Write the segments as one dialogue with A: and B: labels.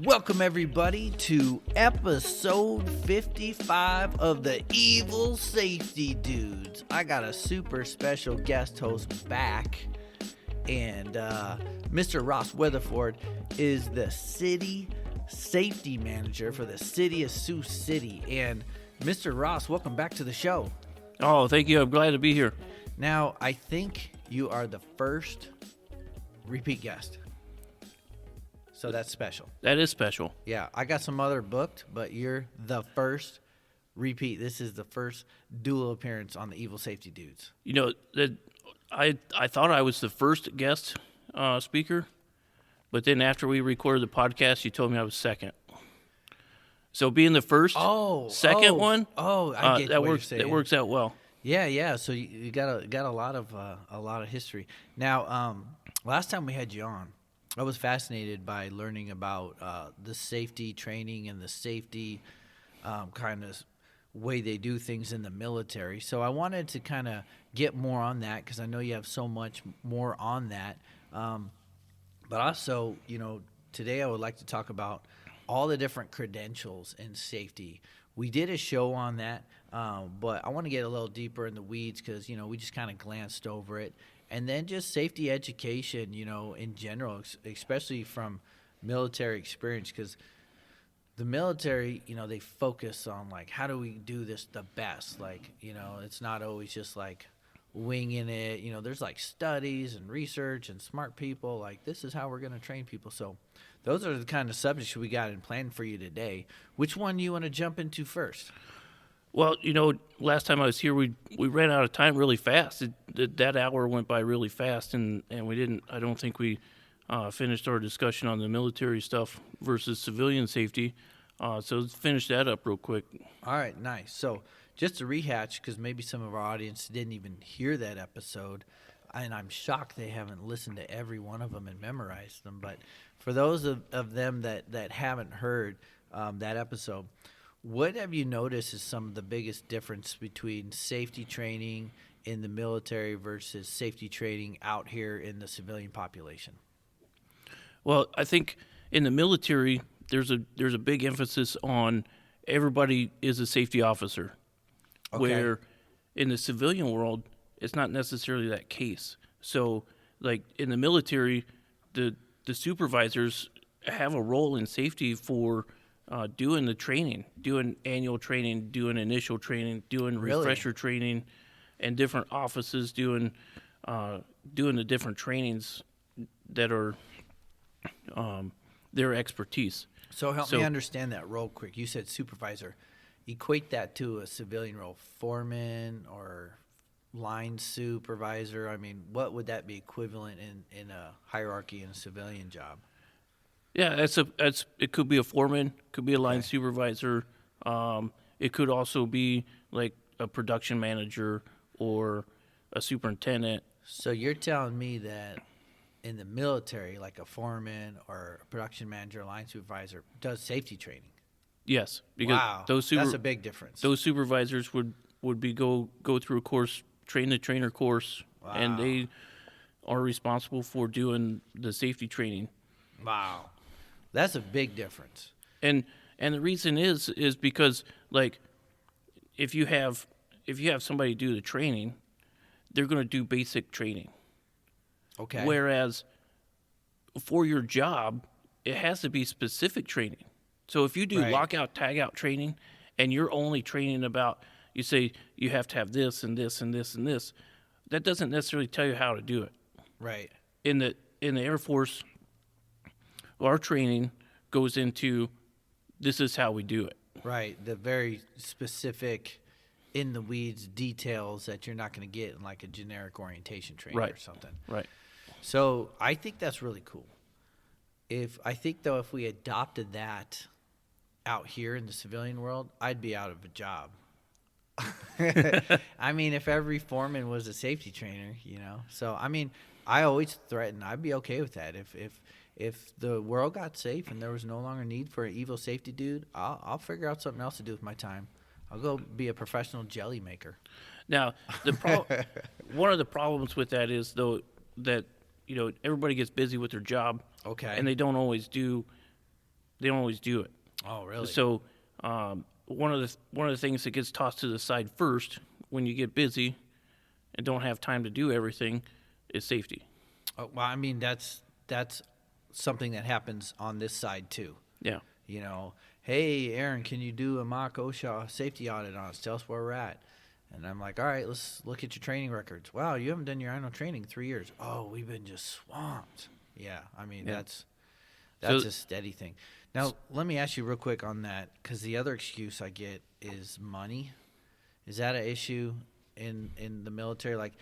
A: Welcome, everybody, to episode 55 of the Evil Safety Dudes. I got a super special guest host back, and Mr. Ross Weatherford is the city safety manager for the city of Sioux City. And Mr. Ross, welcome back to the show.
B: Oh, thank you. I'm glad to be here.
A: Now, I think you are the first repeat guest. So that's special.
B: That is special.
A: Yeah, I got some other booked, but you're the first repeat. This is the first dual appearance on the Evil Safety Dudes.
B: You know, I thought I was the first guest speaker, but then after we recorded the podcast, you told me I was second. So being the first, second one,
A: I get
B: that
A: what
B: works.
A: you're saying.
B: That works out well.
A: Yeah. So you got a lot of history. Now, last time we had you on, I was fascinated by learning about the safety training and the safety kind of way they do things in the military. So I wanted to kind of get more on that because I know you have so much more on that. But also, today I would like to talk about all the different credentials in safety. We did a show on that, but I want to get a little deeper in the weeds because, we just kind of glanced over it. And then just safety education, in general, especially from military experience, because the military, they focus on, how do we do this the best? It's not always just, winging it. There's, studies and research and smart people. This is how we're going to train people. So those are the kind of subjects we got in plan for you today. Which one do you want to jump into first?
B: Well, last time I was here, we ran out of time really fast. That hour went by really fast, and we didn't. I don't think we finished our discussion on the military stuff versus civilian safety. So let's finish that up real quick.
A: All right, nice. So just to rehatch, because maybe some of our audience didn't even hear that episode, and I'm shocked they haven't listened to every one of them and memorized them. But for those of them that haven't heard that episode, what have you noticed is some of the biggest difference between safety training in the military versus safety training out here in the civilian population?
B: Well, I think in the military, there's a big emphasis on everybody is a safety officer, where in the civilian world, it's not necessarily that case. So, in the military, the supervisors have a role in safety for doing the training, doing annual training, doing initial training, doing refresher training, and different offices doing the different trainings that are their expertise.
A: So help me understand that real quick. You said supervisor. Equate that to a civilian role, foreman or line supervisor. I mean, what would that be equivalent in a hierarchy in a civilian job?
B: Yeah, it could be a foreman, could be a line supervisor. It could also be like a production manager or a superintendent.
A: So you're telling me that in the military, like a foreman or a production manager, line supervisor does safety training?
B: Yes, because
A: that's a big difference.
B: Those supervisors would be go through a course, train the trainer course, and they are responsible for doing the safety training.
A: Wow. That's a big difference.
B: And the reason is because if you have somebody do the training, they're going to do basic training.
A: Okay.
B: Whereas for your job, it has to be specific training. So if you do lockout, tagout training, and you're only training about, you say you have to have this and this and this and this, that doesn't necessarily tell you how to do it.
A: Right.
B: In the Air Force, our training goes into this is how we do it.
A: Right. The very specific in the weeds details that you're not going to get in a generic orientation training or something.
B: Right.
A: So I think that's really cool. If we adopted that out here in the civilian world, I'd be out of a job. I mean, if every foreman was a safety trainer, So, I mean, I always threaten I'd be okay with that. If the world got safe and there was no longer need for an evil safety dude, I'll figure out something else to do with my time. I'll go be a professional jelly maker.
B: Now, one of the problems with that is, though, that everybody gets busy with their job,
A: Okay.
B: and they don't always do They don't always do it.
A: Oh, really?
B: So one of the things that gets tossed to the side first when you get busy and don't have time to do everything is safety.
A: Oh, well, I mean, that's something that happens on this side too.
B: Yeah.
A: You know, hey, Aaron, can you do a mock OSHA safety audit on us? Tell us where we're at. And I'm like, all right, let's look at your training records. Wow, you haven't done your annual training in 3 years. Oh, we've been just swamped. Yeah, I mean,
B: Yeah.
A: that's
B: So-
A: a steady thing. Now, let me ask you real quick on that, because the other excuse I get is money. Is that an issue in the military? Like,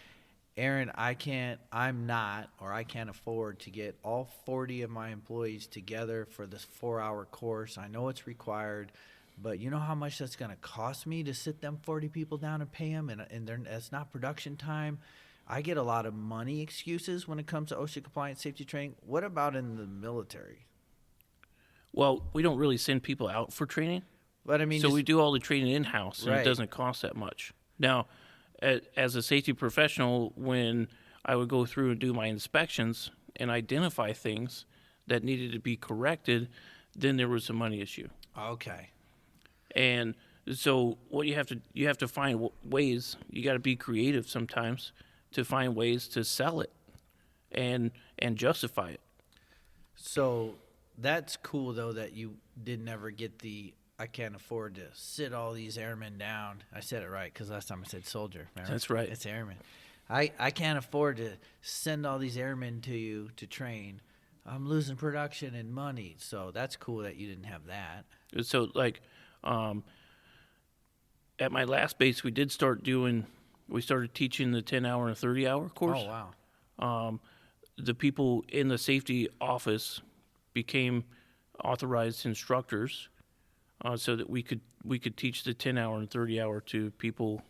A: Aaron, I can't afford to get all 40 of my employees together for this 4-hour course. I know it's required, but you know how much that's going to cost me to sit them 40 people down and pay them, and it's not production time. I get a lot of money excuses when it comes to OSHA compliance safety training. What about in the military?
B: Well, we don't really send people out for training.
A: But I mean,
B: So we do all the training in-house, and
A: Right.
B: it doesn't cost that much. Now, as a safety professional, when I would go through and do my inspections and identify things that needed to be corrected, then there was a money issue.
A: okay.
B: And so what you have to find ways. You got to be creative sometimes to find ways to sell it and justify it.
A: So that's cool though that you didn't ever get the I can't afford to sit all these airmen down. I said it right because last time I said soldier. Remember?
B: That's right.
A: It's airmen. I can't afford to send all these airmen to you to train. I'm losing production and money. So that's cool that you didn't have that.
B: So like at my last base, we started teaching the 10-hour and 30-hour course.
A: Oh wow.
B: The people in the safety office became authorized instructors, so that we could teach the 10-hour and 30-hour to people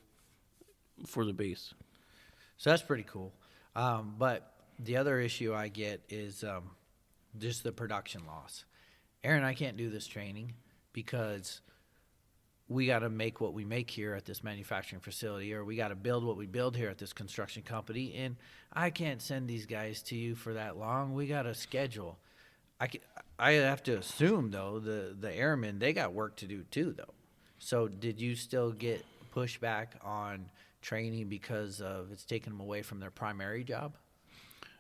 B: for the base.
A: So that's pretty cool. But the other issue I get is just the production loss. Aaron, I can't do this training because we got to make what we make here at this manufacturing facility, or we got to build what we build here at this construction company, and I can't send these guys to you for that long. We got a schedule. I have to assume, though, the airmen, they got work to do too, though. So did you still get pushback on training because of it's taking them away from their primary job?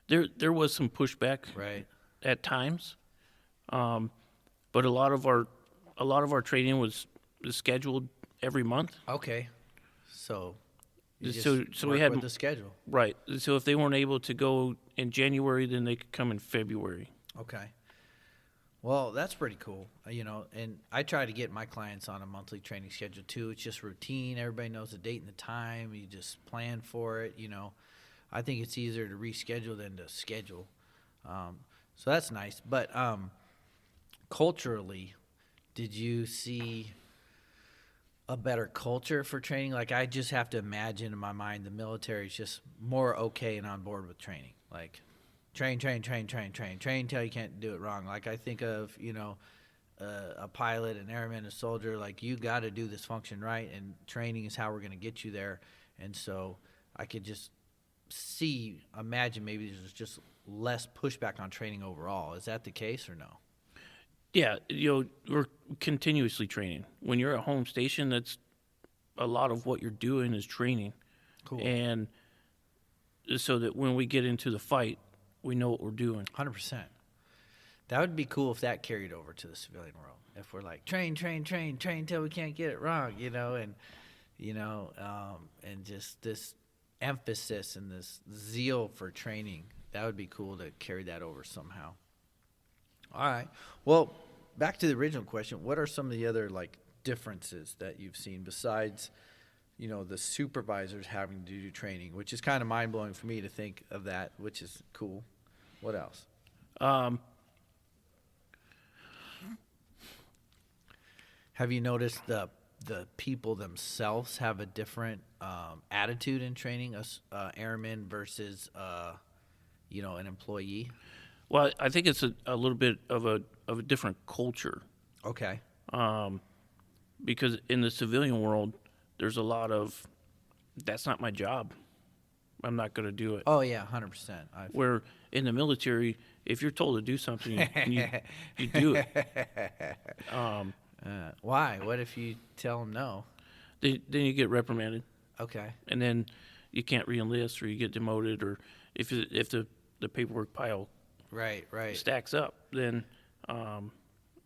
B: There was some pushback
A: Right.
B: at times, but a lot of our training was scheduled every month.
A: Okay. So you just
B: So we
A: work
B: had
A: with the schedule.
B: Right. So if they weren't able to go in January, then they could come in February.
A: Okay. Well, that's pretty cool, and I try to get my clients on a monthly training schedule too. It's just routine. Everybody knows the date and the time. You just plan for it, I think it's easier to reschedule than to schedule. So that's nice. But culturally, did you see a better culture for training? Like, I just have to imagine in my mind the military is just more okay and on board with training. Like, train till you can't do it wrong. Like, I think of, a pilot, an airman, a soldier. Like, you got to do this function right, and training is how we're going to get you there. And so I could just imagine maybe there's just less pushback on training overall. Is that the case or no?
B: Yeah, we're continuously training. When you're at home station, that's a lot of what you're doing is training.
A: Cool.
B: And so that when we get into the fight, we know what we're doing.
A: 100%. That would be cool if that carried over to the civilian world. If we're like, train till we can't get it wrong, and just this emphasis and this zeal for training. That would be cool to carry that over somehow. All right. Well, back to the original question. What are some of the other differences that you've seen besides, the supervisors having to do training, which is kind of mind blowing for me to think of that, which is cool. What else? Have you noticed the people themselves have a different attitude in training, airmen versus an employee?
B: Well, I think it's a little bit of a different culture.
A: Okay.
B: Because in the civilian world, there's a lot of, that's not my job. I'm not going to do it.
A: Oh yeah, 100%.
B: Where in the military, if you're told to do something, you do it.
A: Why? What if you tell them no?
B: Then you get reprimanded,
A: Okay.
B: and then you can't re-enlist, or you get demoted, or if the paperwork pile
A: Right.
B: stacks up, then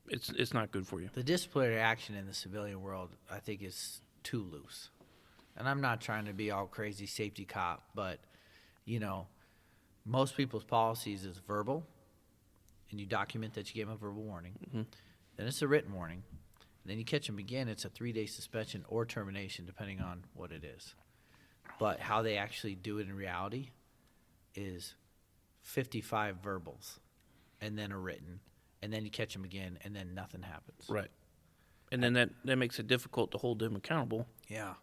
B: it's not good for you.
A: The disciplinary action in the civilian world, I think, is too loose. And I'm not trying to be all crazy safety cop, but, most people's policies is verbal, and you document that you gave them a verbal warning.
B: Mm-hmm.
A: Then it's a written warning. Then you catch them again, it's a 3-day suspension or termination, depending on what it is. But how they actually do it in reality is 55 verbals, and then a written, and then you catch them again, and then nothing happens.
B: Right. And then that makes it difficult to hold them accountable.
A: Yeah.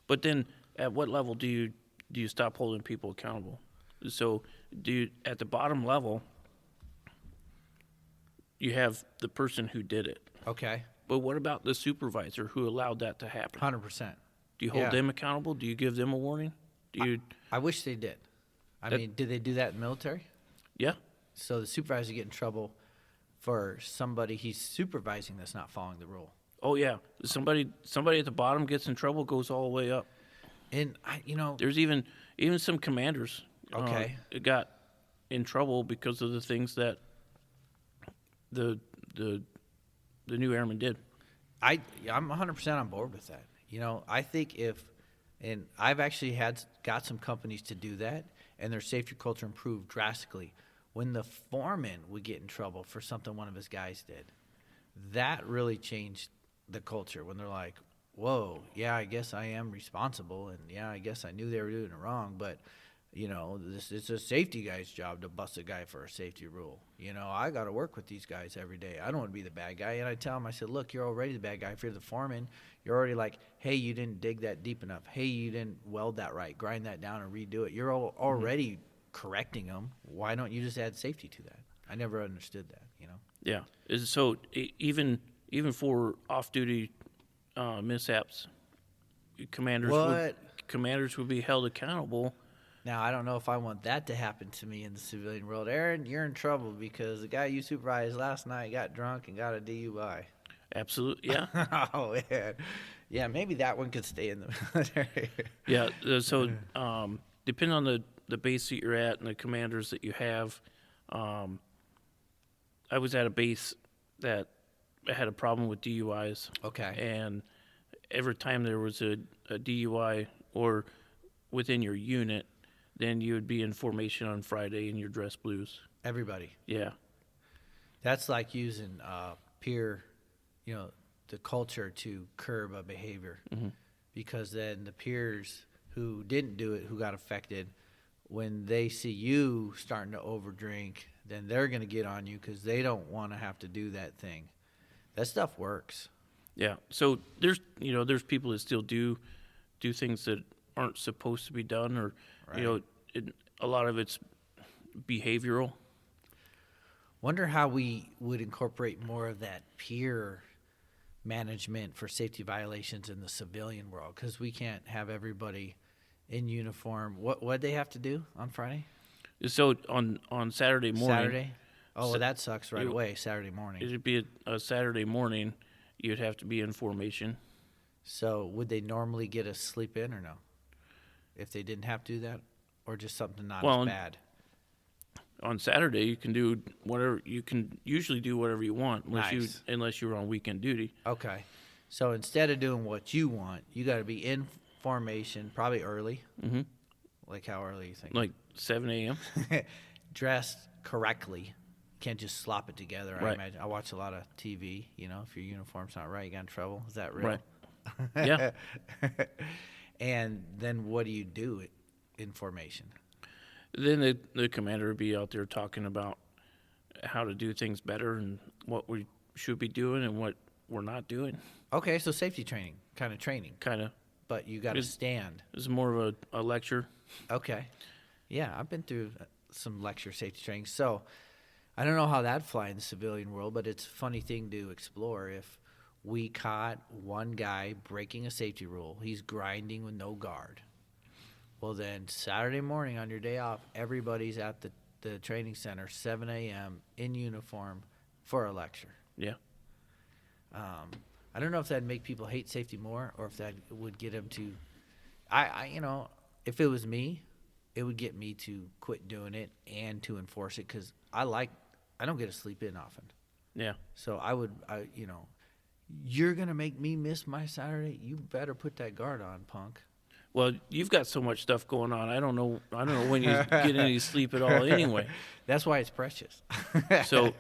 B: But then, at what level do you stop holding people accountable? So, at the bottom level, you have the person who did it.
A: Okay.
B: But what about the supervisor who allowed that to happen?
A: 100%.
B: Do you hold them accountable? Do you give them a warning?
A: I wish they did. I mean, did they do that in the military?
B: Yeah.
A: So the supervisor get in trouble for somebody he's supervising that's not following the rule.
B: Oh yeah. Somebody at the bottom gets in trouble, goes all the way up.
A: And
B: There's even some commanders.
A: Okay.
B: Got in trouble because of the things that the new airman did.
A: I'm 100% on board with that. I think and I've actually got some companies to do that, and their safety culture improved drastically. When the foreman would get in trouble for something one of his guys did, that really changed the culture. When they're like, whoa, yeah, I guess I am responsible, and yeah, I guess I knew they were doing it wrong, but it's a safety guy's job to bust a guy for a safety rule. I got to work with these guys every day. I don't want to be the bad guy. And I tell him, I said, look, you're already the bad guy. If you're the foreman, you're already like, hey, you didn't dig that deep enough. Hey, you didn't weld that right. Grind that down and redo it. You're already correcting them. Why don't you just add safety to that? I never understood that,
B: Yeah. So even for off-duty mishaps, commanders would be held accountable.
A: Now, I don't know if I want that to happen to me in the civilian world. Aaron, you're in trouble because the guy you supervised last night got drunk and got a DUI.
B: Absolutely, yeah.
A: Oh, man. Yeah, maybe that one could stay in the military.
B: Yeah, so depending on the base that you're at and the commanders that you have, I was at a base that had a problem with DUIs.
A: Okay.
B: And every time there was a DUI or within your unit, then you would be in formation on Friday in your dress blues.
A: Everybody.
B: Yeah.
A: That's like using peer, the culture to curb a behavior.
B: Mm-hmm.
A: Because then the peers who didn't do it, who got affected, when they see you starting to overdrink, then they're going to get on you because they don't want to have to do that thing. That stuff works.
B: Yeah. So there's people that still do things that aren't supposed to be done, or
A: Right.
B: A lot of it's behavioral.
A: Wonder how we would incorporate more of that peer management for safety violations in the civilian world, because we can't have everybody in uniform. What'd they have to do on Friday?
B: So on Saturday morning.
A: Saturday? Oh, well, that sucks right away, Saturday morning.
B: It'd be a Saturday morning. You'd have to be in formation.
A: So would they normally get a sleep in or no? If they didn't have to do that? Or just something not as bad?
B: On Saturday, you can do whatever. You can usually do whatever you want,
A: Nice.
B: unless you're on weekend duty.
A: Okay. So instead of doing what you want, you got to be in formation, probably early.
B: Mm-hmm.
A: Like how early you think?
B: Like 7 a.m.
A: Dressed correctly. Can't just slop it together.
B: Right.
A: I imagine. I watch a lot of TV. If your uniform's not right, you got in trouble. Is that real?
B: Right. Yeah.
A: And then what do you do in formation?
B: Then the commander would be out there talking about how to do things better and what we should be doing and what we're not doing.
A: Okay, so safety training, kind of training.
B: Kind of.
A: But you got to stand.
B: It's more of a lecture.
A: Okay. Yeah, I've been through some lecture safety training. So I don't know how that'd fly in the civilian world, but it's a funny thing to explore. If we caught one guy breaking a safety rule, he's grinding with no guard. Well, then Saturday morning on your day off, everybody's at the the training center 7 a.m. in uniform for a lecture.
B: Yeah.
A: I don't know if that'd make people hate safety more, or if that would get them to. I if it was me, it would get me to quit doing it and to enforce it, because I don't get to sleep in often.
B: Yeah.
A: So you're gonna make me miss my Saturday. You better put that guard on, punk.
B: Well, you've got so much stuff going on. I don't know when you get any sleep at all anyway.
A: That's why it's precious.
B: So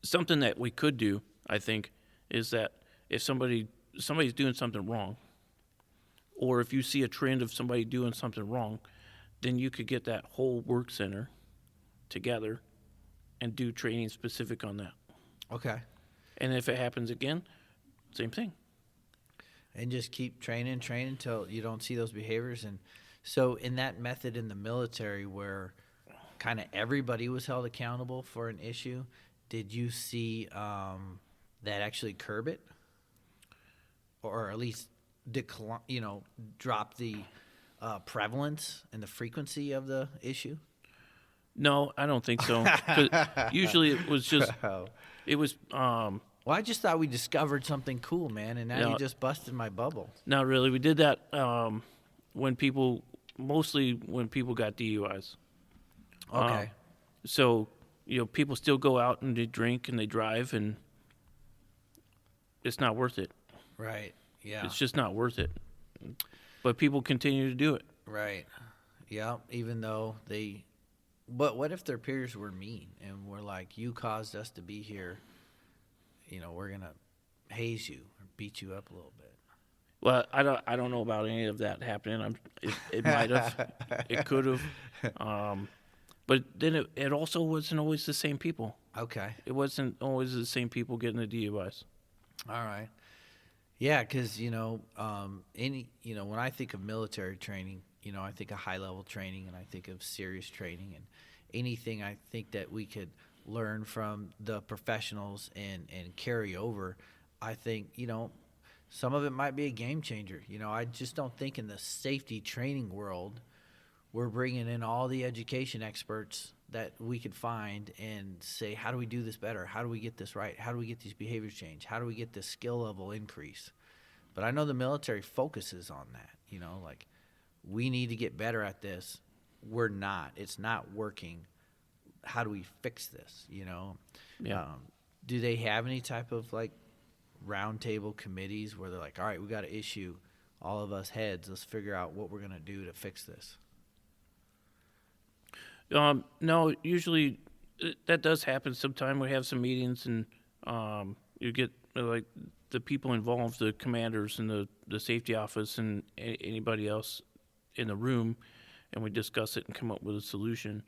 B: something that we could do, I think, is that if somebody's doing something wrong, or if you see a trend of somebody doing something wrong, then you could get that whole work center together and do training specific on that.
A: Okay.
B: And if it happens again, same thing.
A: And just keep training until you don't see those behaviors. And so in that method in the military where kind of everybody was held accountable for an issue, did you see that actually curb it? Or at least drop the prevalence and the frequency of the issue?
B: No, I don't think so. 'Cause usually it was just, it was,
A: Well, I just thought we discovered something cool, man, and now
B: Yeah.
A: you just busted my bubble.
B: not really. We did that mostly when people got DUIs.
A: Okay.
B: So, people still go out and they drink and they drive, and it's not worth it.
A: Right. Yeah.
B: It's just not worth it. But people continue to do it.
A: Right. Yeah. Even though but what if their peers were mean and were like, "You caused us to be here. We're gonna haze you or beat you up a little bit."
B: Well, I don't know about any of that happening. It might have, it could have, but then it also wasn't always the same people.
A: Okay.
B: It wasn't always the same people getting the DUIs.
A: All right. Yeah, because when I think of military training, I think of high level training, and I think of serious training, and anything I think that we could learn from the professionals and carry over. I think some of it might be a game changer. I just don't think in the safety training world we're bringing in all the education experts that we could find and say, how do we do this better? How do we get this right? How do we get these behaviors changed? How do we get the skill level increase? But I know the military focuses on that. Like, we need to get better at this. We're not. It's not working. How do we fix this?
B: Yeah.
A: Do they have any type of roundtable committees where they're like, all right, we got to issue all of us heads. Let's figure out what we're going to do to fix this.
B: No, usually that does happen. Sometime we have some meetings, and you get the people involved, the commanders and the safety office and anybody else in the room, and we discuss it and come up with a solution.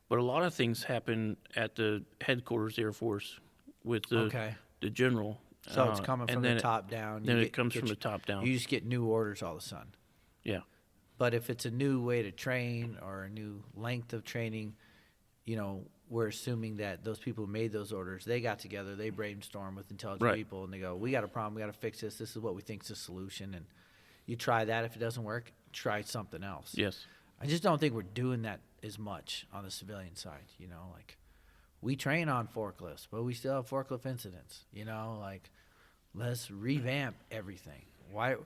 B: But a lot of things happen at the headquarters Air Force with the general.
A: So it's coming from the top down.
B: Then it comes from the top down.
A: You just get new orders all of a sudden.
B: Yeah.
A: But if it's a new way to train or a new length of training, we're assuming that those people who made those orders, they got together, they brainstorm with intelligent people, and they go, we got a problem, we got to fix this. This is what we think is the solution. And you try that. If it doesn't work, try something else.
B: Yes.
A: I just don't think we're doing that as much on the civilian side. We train on forklifts, but we still have forklift incidents. Let's revamp everything. Why?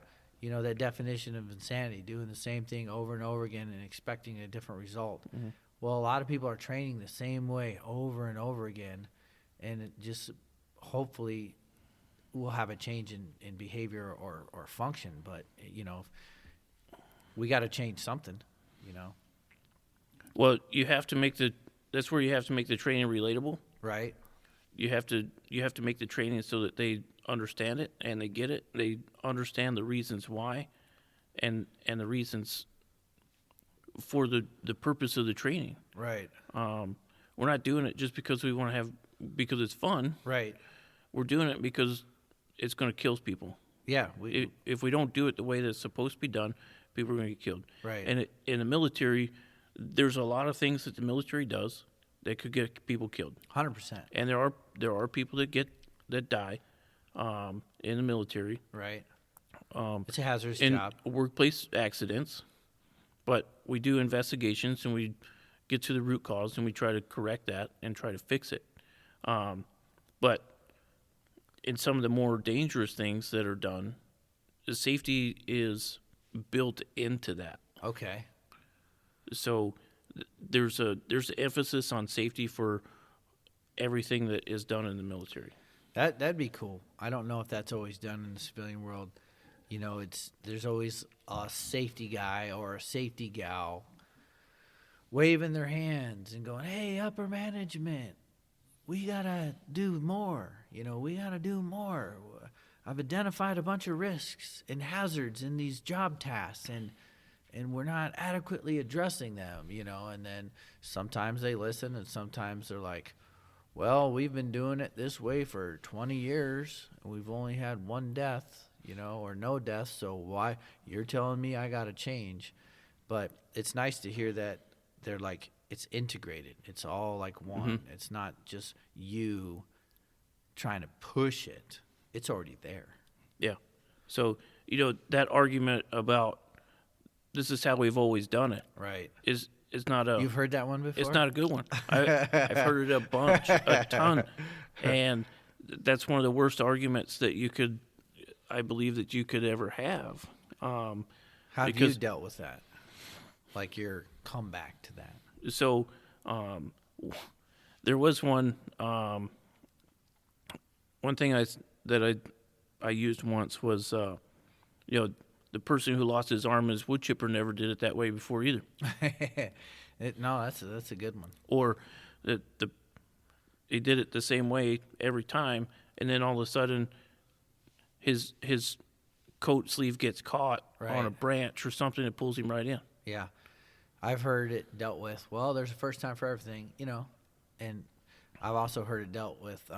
A: That definition of insanity, doing the same thing over and over again and expecting a different result.
B: Mm-hmm.
A: Well, a lot of people are training the same way over and over again, and it just hopefully we'll have a change in behavior or function. But, we got to change something,
B: Well, that's where you have to make the training relatable.
A: Right.
B: You have to make the training so that they understand it and they get it. They understand the reasons why, and the reasons for the purpose of the training.
A: Right.
B: We're not doing it just because we want to because it's fun.
A: Right.
B: We're doing it because it's going to kill people.
A: Yeah.
B: If we don't do it the way that it's supposed to be done, people are going to get killed.
A: Right.
B: And in the military, there's a lot of things that the military does that could get people killed.
A: 100%.
B: And there are people that die in the military.
A: Right. It's a hazardous
B: in
A: job.
B: workplace accidents, but we do investigations and we get to the root cause, and we try to correct that and try to fix it. But in some of the more dangerous things that are done, the safety is built into that.
A: Okay.
B: So there's an emphasis on safety for everything that is done in the military.
A: That'd be cool. I don't know if that's always done in the civilian world. You know, there's always a safety guy or a safety gal waving their hands and going, "Hey, upper management, we gotta do more. You know, we gotta do more. I've identified a bunch of risks and hazards in these job tasks, and we're not adequately addressing them, you know." And then sometimes they listen, and sometimes they're like, "Well, we've been doing it this way for 20 years, and we've only had one death, you know, or no deaths, so why you're telling me I got to change?" But it's nice to hear that they're like, it's integrated. It's all like one.
B: Mm-hmm.
A: It's not just you trying to push it. It's already there.
B: Yeah. So, that argument about this is how we've always done it
A: Right.
B: is not a...
A: You've heard that one before?
B: It's not a good one. I've heard it a ton. And that's one of the worst arguments that I believe that you could ever have.
A: How have you dealt with that? Like your comeback to that?
B: So, there was one thing that I used once was, the person who lost his arm, his wood chipper, never did it that way before either.
A: No, that's a good one.
B: Or he did it the same way every time, and then all of a sudden, his coat sleeve gets caught on a branch or something that pulls him right in.
A: Yeah. I've heard it dealt with, well, there's a first time for everything, you know, and I've also heard it dealt with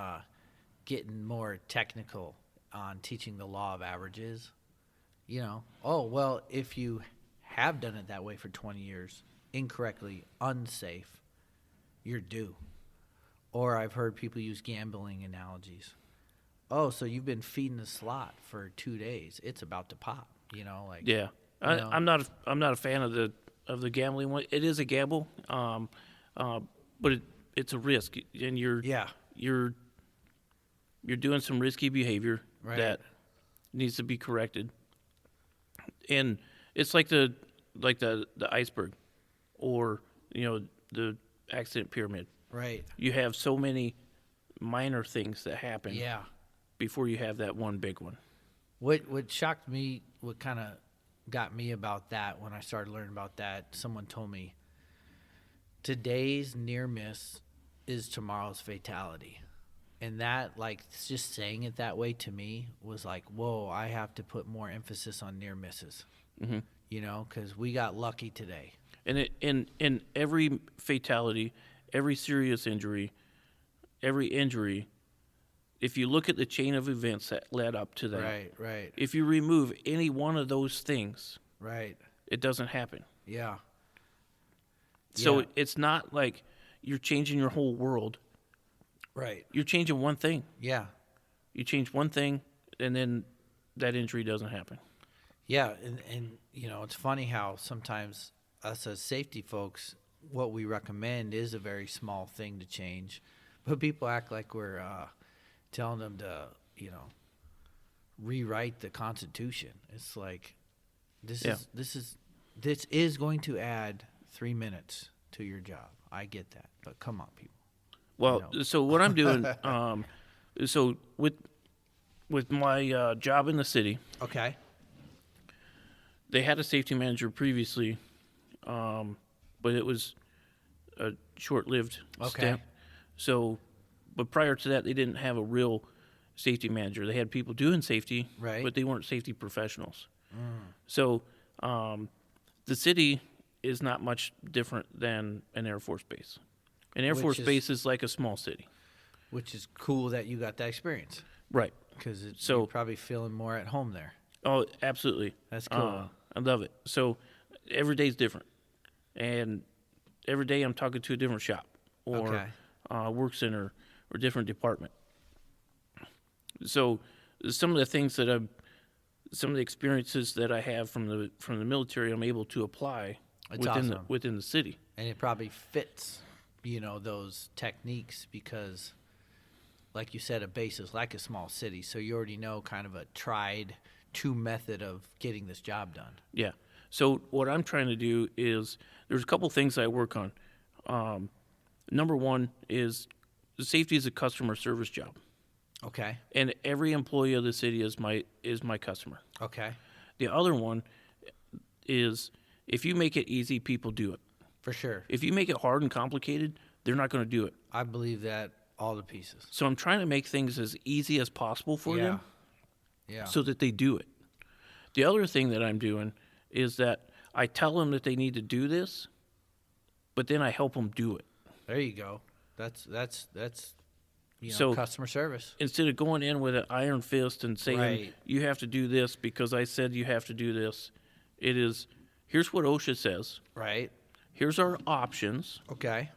A: getting more technical on teaching the law of averages. You know, oh, well, if you have done it that way for 20 years, incorrectly, unsafe, you're due. Or I've heard people use gambling analogies. Oh, so you've been feeding the slot for 2 days. It's about to pop, you know, like.
B: Yeah. I'm not a fan of the gambling one. It is a gamble, but it's a risk, and you're doing some risky behavior that needs to be corrected. And it's like the iceberg, or the accident pyramid.
A: Right.
B: You have so many minor things that happen.
A: Yeah.
B: Before you have that one big one.
A: What shocked me, what kind of got me about that when I started learning about that, someone told me today's near miss is tomorrow's fatality. And that, like, just saying it that way to me was like, whoa, I have to put more emphasis on near misses,
B: Mm-hmm.
A: you know, because we got lucky today.
B: And in every fatality, every serious injury, every injury, if you look at the chain of events that led up to that,
A: Right.
B: if you remove any one of those things,
A: Right.
B: it doesn't happen.
A: Yeah.
B: So
A: Yeah.
B: it's not like you're changing your whole world.
A: Right.
B: You're changing one thing.
A: Yeah.
B: You change one thing, and then that injury doesn't happen.
A: Yeah, and you know, it's funny how sometimes us as safety folks, what we recommend is a very small thing to change, but people act like we're telling them to, you know, rewrite the Constitution. It's like this is going to add 3 minutes to your job. I get that, but come on, people.
B: Well,
A: You know.
B: so what I'm doing, so with my job in the city,
A: Okay.
B: they had a safety manager previously, but it was a short-lived stint. So, but prior to that, they didn't have a real safety manager. They had people doing safety,
A: Right.
B: but they weren't safety professionals. So, the city is not much different than an Air Force base. An Air Force base is like a small city.
A: Which is cool that you got that experience,
B: Right.
A: because
B: So-
A: you're probably feeling more at home there.
B: Oh, absolutely.
A: That's cool.
B: I love it. So every day's different, and every day I'm talking to a different shop or work center or different department. So some of the things that some of the experiences that I have from the military, I'm able to apply
A: That's awesome.
B: within the city.
A: And it probably fits, those techniques because, like you said, a base is like a small city. So you already know kind of a tried true method of getting this job done.
B: Yeah. So what I'm trying to do is there's a couple things I work on. Number one is safety is a customer service job,
A: Okay.
B: and every employee of the city is my customer.
A: Okay.
B: The other one is if you make it easy, people do it.
A: For sure.
B: If you make it hard and complicated, they're not going to do it.
A: I believe that all the pieces.
B: So I'm trying to make things as easy as possible for them
A: Yeah.
B: so that they do it. The other thing that I'm doing is that I tell them that they need to do this, but then I help them do it.
A: There you go. That's
B: So-
A: customer service.
B: Instead of going in with an iron fist and saying,
A: Right.
B: you have to do this because I said you have to do this, it is, here's what OSHA says.
A: Right.
B: Here's our options.
A: Okay.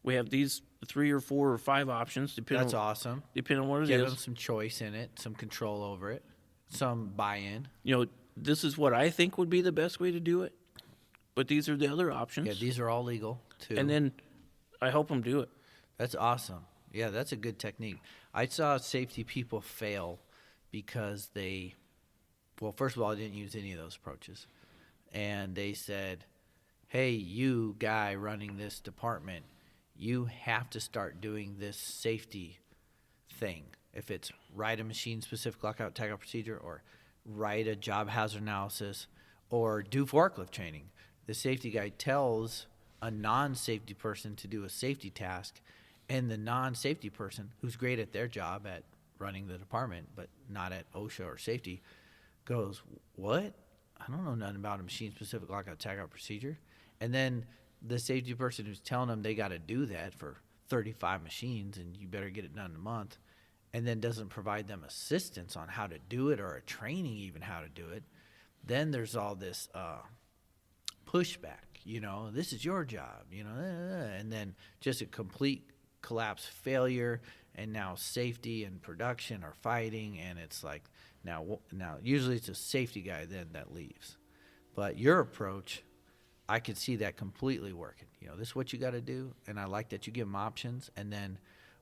B: We have these 3 or 4 or 5 options,
A: That's awesome.
B: depending on what it
A: Give
B: is.
A: them some choice in it, some control over it, some buy-in.
B: This is what I think would be the best way to do it, but these are the other options.
A: Yeah, these are all legal too.
B: And then I help them do it.
A: That's awesome. Yeah, that's a good technique. I saw safety people fail because first of all, I didn't use any of those approaches. And they said, hey, you guy running this department, you have to start doing this safety thing. If it's write a machine-specific lockout tagout procedure or write a job hazard analysis or do forklift training. The safety guy tells a non-safety person to do a safety task, and the non-safety person, who's great at their job at running the department but not at OSHA or safety, goes, what? I don't know nothing about a machine-specific lockout tagout procedure. And then the safety person who's telling them they got to do that for 35 machines and you better get it done in a month, and then doesn't provide them assistance on how to do it or a training even how to do it, then there's all this pushback, this is your job, and then just a complete collapse failure, and now safety and production are fighting, and it's like now usually it's a safety guy then that leaves. But your approach, I could see that completely working. This is what you got to do, and I like that you give them options, and then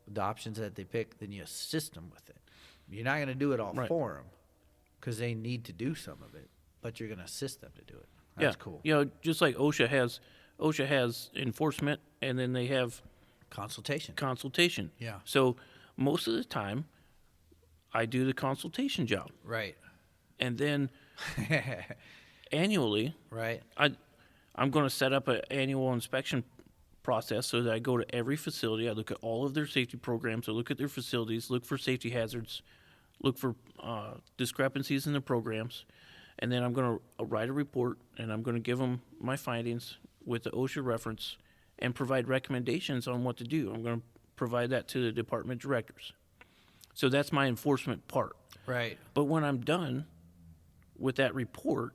A: the options that they pick, then you assist them with it. You're not going to do it all
B: Right.
A: for them because they need to do some of it, but you're going to assist them to do it. That's cool.
B: Just like OSHA has enforcement, and then they have
A: Consultation. Yeah.
B: So most of the time, I do the consultation job,
A: Right.
B: and then annually,
A: Right.
B: I'm going to set up an annual inspection process so that I go to every facility. I look at all of their safety programs. I look at their facilities, look for safety hazards, look for discrepancies in the programs, and then I'm going to write a report, and I'm going to give them my findings with the OSHA reference and provide recommendations on what to do. I'm going to provide that to the department directors. So that's my enforcement part.
A: Right.
B: But when I'm done with that report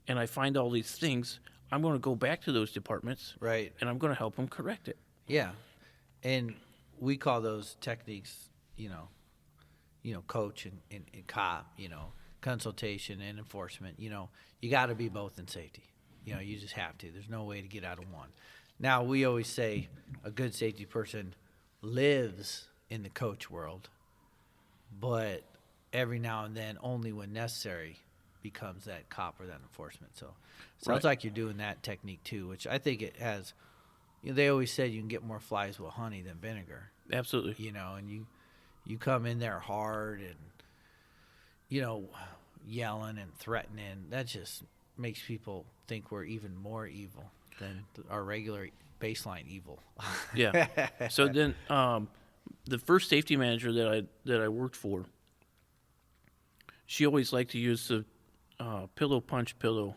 B: and I find all these things, I'm going to go back to those departments
A: Right.
B: and I'm going to help them correct it.
A: Yeah. And we call those techniques, coach and cop, consultation and enforcement. You got to be both in safety. You just have to. There's no way to get out of one. Now, we always say a good safety person lives in the coach world, but every now and then, only when necessary, becomes that cop or that enforcement. So it sounds like you're doing that technique too, which I think it has. They always said you can get more flies with honey than vinegar.
B: Absolutely.
A: And you come in there hard and yelling and threatening. That just makes people think we're even more evil than our regular baseline evil.
B: Yeah. So then, the first safety manager that I worked for, she always liked to use the pillow punch pillow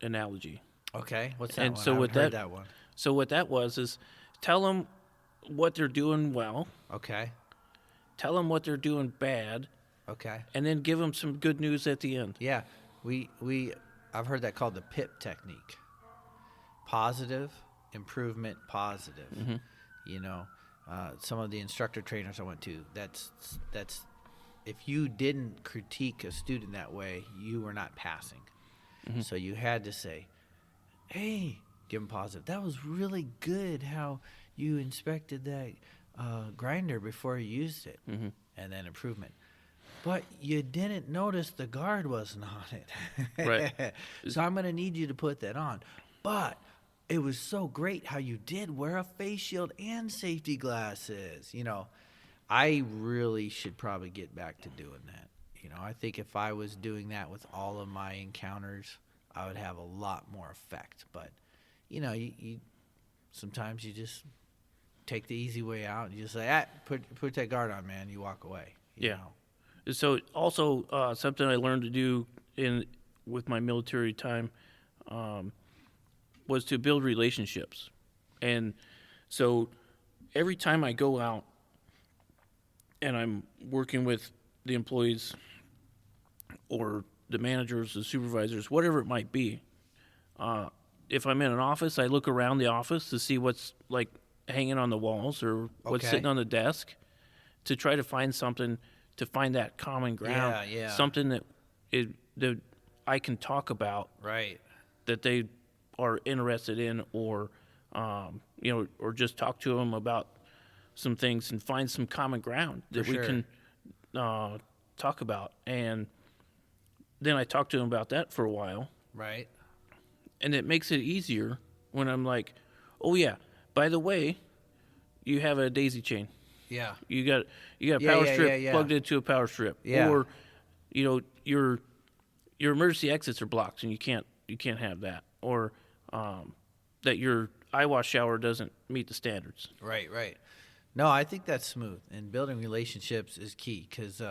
B: analogy.
A: Okay, what's that
B: And
A: one?
B: so
A: I
B: with
A: haven't heard
B: that-
A: that one.
B: So what that was is tell them what they're doing well,
A: Okay,
B: tell them what they're doing bad,
A: okay.
B: and then give them some good news at the end.
A: Yeah, I've heard that called the Pip Technique. Positive, improvement, positive. Some of the instructor trainers I went to, that's if you didn't critique a student that way, you were not passing. So you had to say, hey, give them positive. That was really good how you inspected that grinder before you used it, and then improvement. But you didn't notice the guard wasn't on it.
B: Right.
A: So I'm going to need you to put that on. But it was so great how you did wear a face shield and safety glasses. I really should probably get back to doing that. I think if I was doing that with all of my encounters, I would have a lot more effect. But, you sometimes you just take the easy way out and you just say, put that guard on, man. You walk away. You know?
B: So also something I learned to do with my military time was to build relationships. And so every time I go out and I'm working with the employees or the managers, the supervisors, whatever it might be, if I'm in an office, I look around the office to see what's like hanging on the walls or what's sitting on the desk to try to find something, to find that common ground, something that I can talk about,
A: right?
B: That they are interested in, or or just talk to them about some things and find some common ground that we can talk about. And then I talk to them about that for a while,
A: right?
B: And it makes it easier when I'm like, oh yeah, by the way, you have a daisy chain.
A: Yeah.
B: You got a power strip plugged into a power strip.
A: Yeah.
B: Or your emergency exits are blocked and you can't have that. Or that your eyewash shower doesn't meet the standards.
A: Right. No, I think that's smooth, and building relationships is key because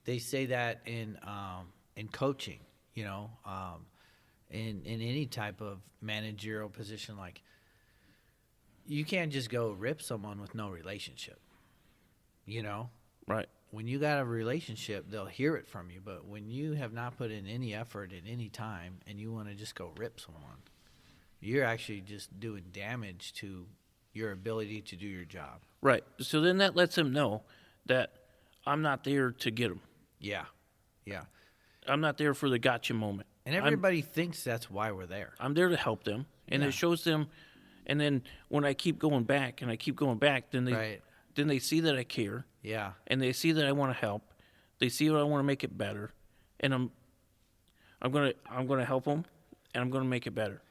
A: they say that in coaching, in any type of managerial position, like you can't just go rip someone with no relationship.
B: Right.
A: When you got a relationship, they'll hear it from you. But when you have not put in any effort at any time and you want to just go rip someone, you're actually just doing damage to your ability to do your job.
B: Right. So then that lets them know that I'm not there to get them.
A: Yeah.
B: I'm not there for the gotcha moment.
A: And everybody thinks that's why we're there.
B: I'm there to help them. And it shows them. And then when I keep going back, then they see that I care.
A: Yeah.
B: And they see that I want to help. They see that I want to make it better. And I'm gonna help them, and I'm gonna make it better.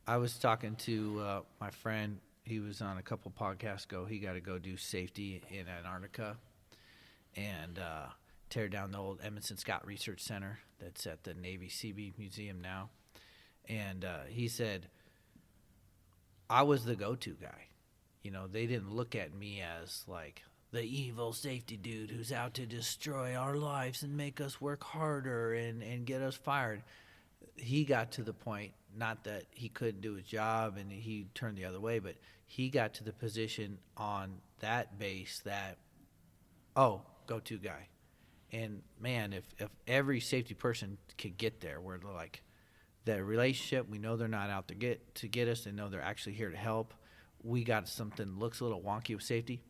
A: I was talking to my friend. He was on a couple podcasts ago. He got to go do safety in Antarctica and tear down the old Edmondson Scott Research Center that's at the Navy Seabee Museum now. And he said, I was the go-to guy. They didn't look at me as like the evil safety dude who's out to destroy our lives and make us work harder and get us fired. He got to the point, not that he couldn't do his job and he turned the other way, but he got to the position on that base that, go-to guy. And man, if every safety person could get there, where they're like, that relationship, we know they're not out to get us, they know they're actually here to help. We got something that looks a little wonky with safety,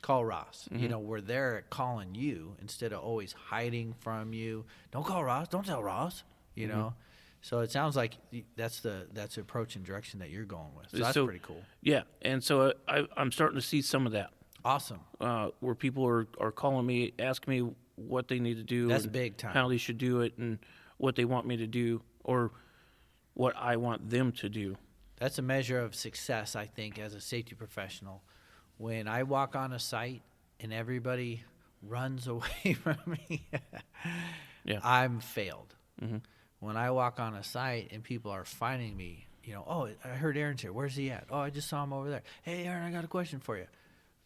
A: call Ross. We're there calling you instead of always hiding from you. Don't call Ross, don't tell Ross, So it sounds like that's the approach and direction that you're going with. So that's pretty cool.
B: Yeah, and so I'm starting to see some of that.
A: Awesome.
B: Where people are calling me, asking me what they need to do.
A: That's big time.
B: How they should do it and what they want me to do or what I want them to do.
A: That's a measure of success, I think, as a safety professional. When I walk on a site and everybody runs away from me, I'm failed. Mm-hmm. When I walk on a site and people are finding me, I heard Aaron's here. Where's he at? Oh, I just saw him over there. Hey, Aaron, I got a question for you.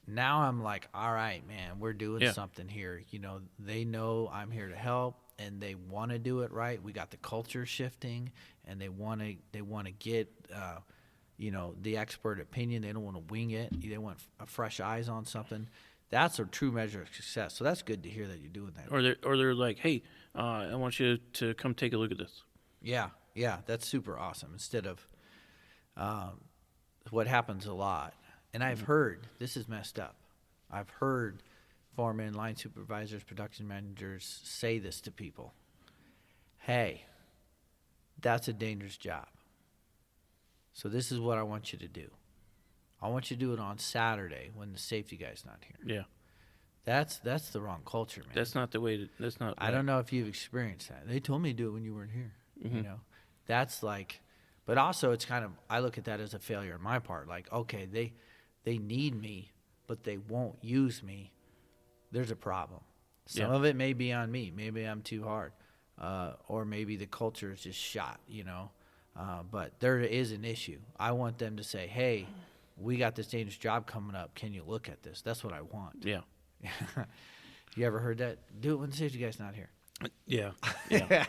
A: Now I'm like, all right, man, we're doing something here. They know I'm here to help, and they want to do it right. We got the culture shifting, and they want to get, the expert opinion. They don't want to wing it. They want fresh eyes on something. That's a true measure of success. So that's good to hear that you're doing that.
B: Or they're like, hey, I want you to come take a look at this.
A: Yeah, that's super awesome. Instead of what happens a lot. And I've heard, this is messed up, I've heard foremen, line supervisors, production managers say this to people. Hey, that's a dangerous job. So this is what I want you to do. I want you to do it on Saturday when the safety guy's not here.
B: Yeah.
A: That's the wrong culture, man.
B: That's not the way to, that's not
A: I
B: right.
A: don't know if you've experienced that. They told me to do it when you weren't here.
B: Mm-hmm.
A: You know, that's like, but also it's kind of, I look at that as a failure on my part. Like, okay, they need me, but they won't use me. There's a problem. Some of it may be on me. Maybe I'm too hard, or maybe the culture is just shot. You know, but there is an issue. I want them to say, hey, we got this dangerous job coming up. Can you look at this? That's what I want.
B: Yeah.
A: You ever heard that? Do it when the safety guy's not here.
B: Yeah. Yeah.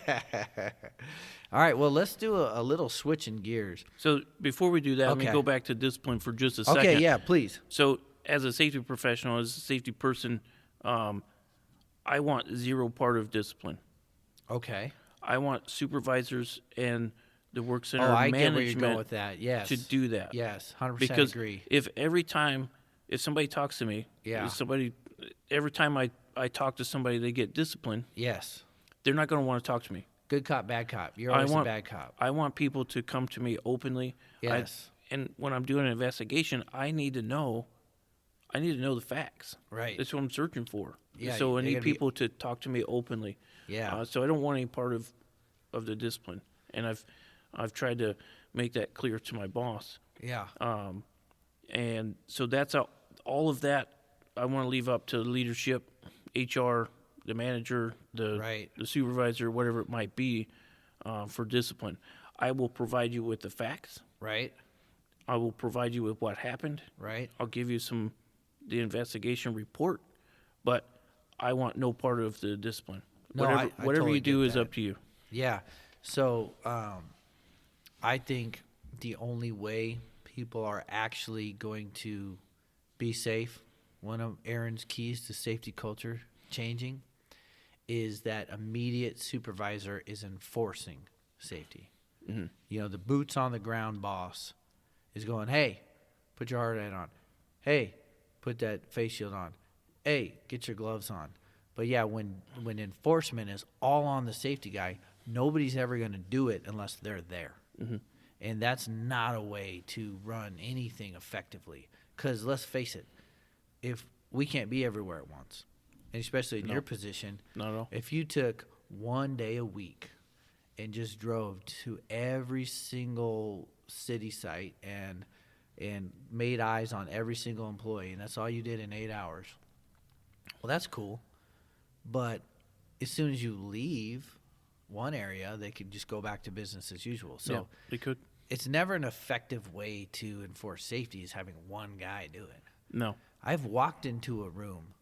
A: All right, well, let's do a little switch in gears.
B: So before we do that, let me
A: Okay.
B: go back to discipline for just a second.
A: Okay, yeah, please.
B: So as a safety professional, as a safety person, I want zero part of discipline.
A: Okay.
B: I want supervisors and the work center
A: Oh, I get where you're
B: management
A: going with that. Yes.
B: to do that.
A: Yes, 100%
B: Because
A: agree.
B: if somebody talks to me,
A: Yeah.
B: every time I talk to somebody, they get disciplined,
A: Yes.
B: they're not going to want to talk to me.
A: Good cop, bad cop. You're
B: I
A: always
B: want-
A: a bad cop.
B: I want people to come to me openly.
A: Yes.
B: And when I'm doing an investigation, I need to know the facts.
A: Right.
B: That's what I'm searching for.
A: Yeah,
B: So I
A: they
B: need
A: gotta be-
B: people to talk to me openly.
A: Yeah.
B: So I don't want any part of the discipline, and I've tried to make that clear to my boss.
A: Yeah.
B: And so that's all of that. I want to leave up to leadership, HR, the manager,
A: Right.
B: the supervisor, whatever it might be, for discipline. I will provide you with the facts.
A: Right.
B: I will provide you with what happened.
A: Right.
B: I'll give you the investigation report, but I want no part of the discipline.
A: No,
B: Whatever
A: I
B: whatever
A: totally
B: you do
A: get
B: is
A: that.
B: up to you.
A: Yeah. So I think the only way people are actually going to be safe, one of Aaron's keys to safety culture changing, is that immediate supervisor is enforcing safety.
B: Mm-hmm.
A: You know, the boots on the ground boss is going, hey, put your hard hat on. Hey, put that face shield on. Hey, get your gloves on. But yeah, when enforcement is all on the safety guy, nobody's ever going to do it unless they're there.
B: Mm-hmm.
A: And that's not a way to run anything effectively. Because let's face it, if we can't be everywhere at once, and especially in your position,
B: Not at all.
A: if you took one day a week and just drove to every single city site and made eyes on every single employee, and that's all you did in 8 hours, well, that's cool. But as soon as you leave one area, they could just go back to business as usual. So
B: Yeah, they could.
A: it's never an effective way to enforce safety is having one guy do it.
B: No.
A: I've walked into a room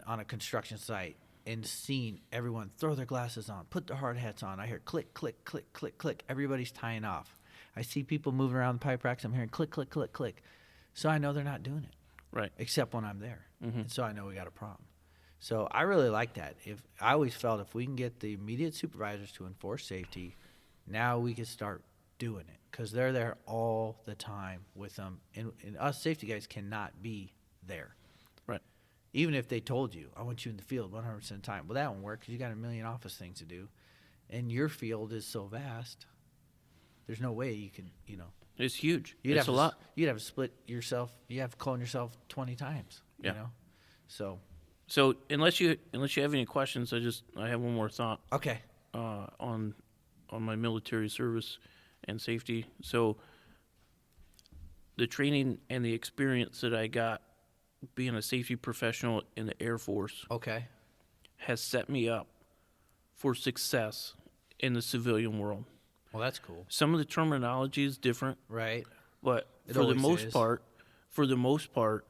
A: on a construction site and seen everyone throw their glasses on, put their hard hats on. I hear click, click, click, click, click. Everybody's tying off. I see people moving around the pipe racks. I'm hearing click, click, click, click. So I know they're not doing it,
B: Right.
A: except when I'm there.
B: Mm-hmm.
A: And so I know we got a problem. So I really like that. I always felt if we can get the immediate supervisors to enforce safety, now we can start doing it because they're there all the time with them. And us safety guys cannot be there.
B: Right.
A: Even if they told you, I want you in the field 100% of the time. Well, that won't work because you got a million office things to do. And your field is so vast, there's no way you can,
B: It's huge.
A: You'd
B: It's
A: have
B: a
A: to,
B: lot.
A: You'd have to split yourself. You have to clone yourself 20 times,
B: Yeah.
A: So,
B: So unless you have any questions, I have one more thought
A: okay.
B: on my military service and safety. So the training and the experience that I got being a safety professional in the Air Force
A: Okay.
B: has set me up for success in the civilian world.
A: Well, that's cool.
B: Some of the terminology is different,
A: Right.
B: but
A: It
B: for the
A: always is.
B: most part,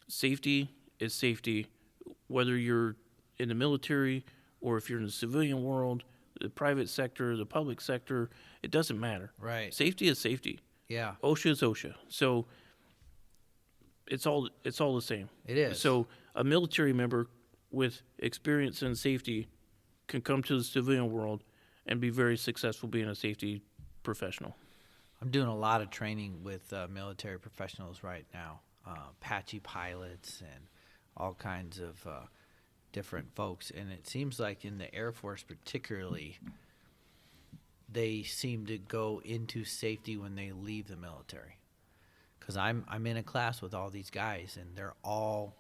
B: safety is safety, whether you're in the military or if you're in the civilian world, the private sector, the public sector, it doesn't matter.
A: Right.
B: Safety is safety.
A: Yeah,
B: OSHA is OSHA. So it's all the same.
A: it is.
B: So a military member with experience in safety can come to the civilian world and be very successful being a safety professional.
A: I'm doing a lot of training with military professionals right now, Apache pilots and all kinds of different folks. And it seems like in the Air Force particularly, they seem to go into safety when they leave the military. Because I'm in a class with all these guys, and they're all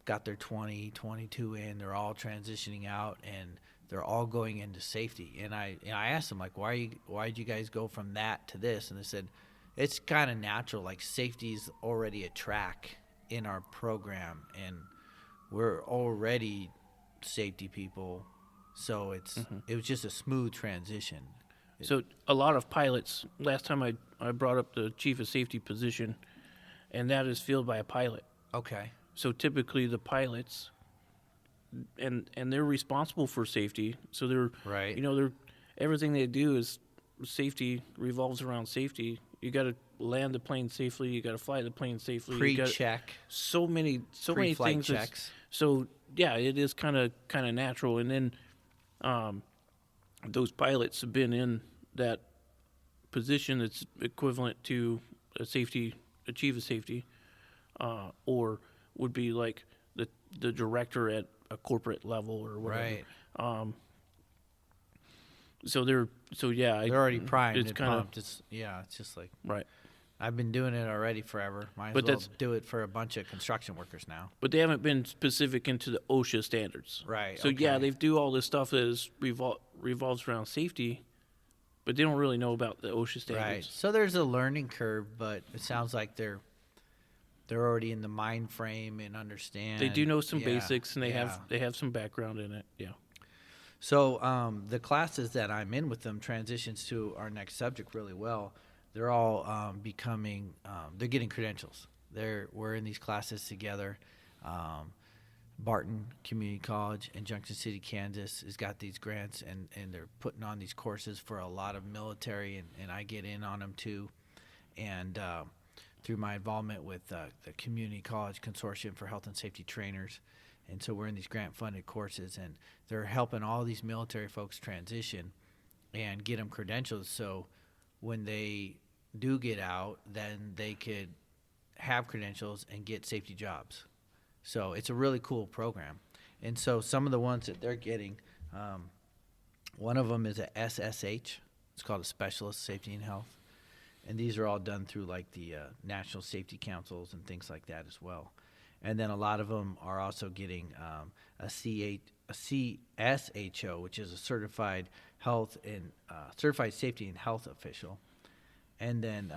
A: got their 20, 22 in. They're all transitioning out, and they're all going into safety. And I asked them, like, why'd you guys go from that to this? And they said, it's kind of natural. Like, safety's already a track in our program, and we're already safety people. So it was just a smooth transition.
B: So a lot of pilots, last time I brought up the chief of safety position, and that is filled by a pilot.
A: Okay.
B: So typically the pilots, and they're responsible for safety. So they're,
A: Right.
B: they're, everything they do is safety, revolves around safety. You got to land the plane safely. You got to fly the plane safely.
A: Pre-check.
B: So many
A: Pre-flight
B: things.
A: checks.
B: So yeah, it is kind of natural. And then those pilots have been in that position that's equivalent to a chief of safety, or would be like the director at a corporate level or whatever.
A: Right.
B: They're
A: already primed
B: it's
A: and
B: kinda,
A: pumped. It's just like,
B: right.
A: I've been doing it already forever. Might
B: But
A: as well
B: that's-
A: do it for a bunch of construction workers now.
B: But they haven't been specific into the OSHA standards.
A: Right.
B: So yeah,
A: okay.
B: they do all this stuff that is revolves around safety, but they don't really know about the OSHA standards.
A: Right. So there's a learning curve, but it sounds like they're already in the mind frame and understand.
B: They do know some
A: Yeah,
B: basics, and they
A: yeah.
B: have some background in it. Yeah.
A: So the classes that I'm in with them transitions to our next subject really well. They're all becoming. They're getting credentials. We're in these classes together. Barton Community College in Junction City, Kansas, has got these grants, and they're putting on these courses for a lot of military, and I get in on them too. And through my involvement with the Community College Consortium for Health and Safety Trainers. And so we're in these grant-funded courses, and they're helping all these military folks transition and get them credentials. So when they do get out, then they could have credentials and get safety jobs. So it's a really cool program. And so some of the ones that they're getting, one of them is a SSH. It's called a Specialist Safety and Health. And these are all done through like the National Safety Councils and things like that as well. And then a lot of them are also getting a CSHO, which is a Certified Certified Safety and Health Official. And then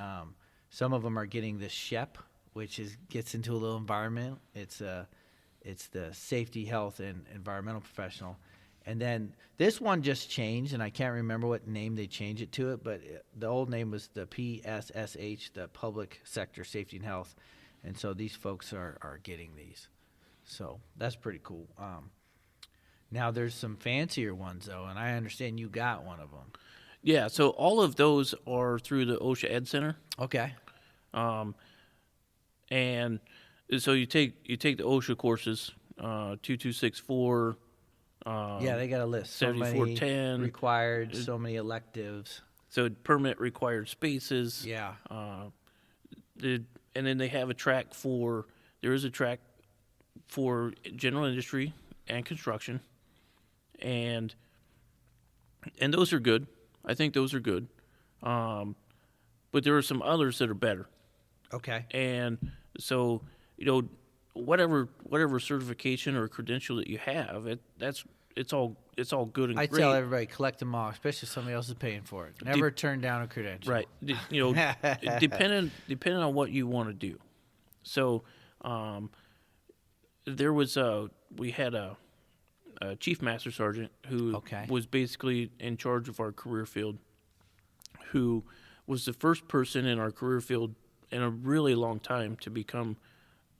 A: some of them are getting the SHEP, which gets into a little environment. It's the Safety, Health, and Environmental Professional. And then this one just changed, and I can't remember what name they changed it to but the old name was the PSSH, the Public Sector Safety and Health. And so these folks are getting these. So that's pretty cool. Now there's some fancier ones, though, and I understand you got one of them.
B: Yeah, so all of those are through the OSHA Ed Center.
A: Okay.
B: And so you take the OSHA courses, 2264.
A: Yeah, they got a list. So many
B: 7410.
A: required, so many electives.
B: So permit required spaces.
A: Yeah.
B: And then they have there is a track for general industry and construction. And those are good. I think those are good. But there are some others that are better.
A: Okay.
B: And so, whatever certification or credential that you have, it's all good and
A: I
B: great.
A: tell everybody, collect them all, especially if somebody else is paying for it. Never turn down a credential.
B: Right. Depending on what you want to do. So, we had a chief master sergeant who was basically in charge of our career field, who was the first person in our career field in a really long time to become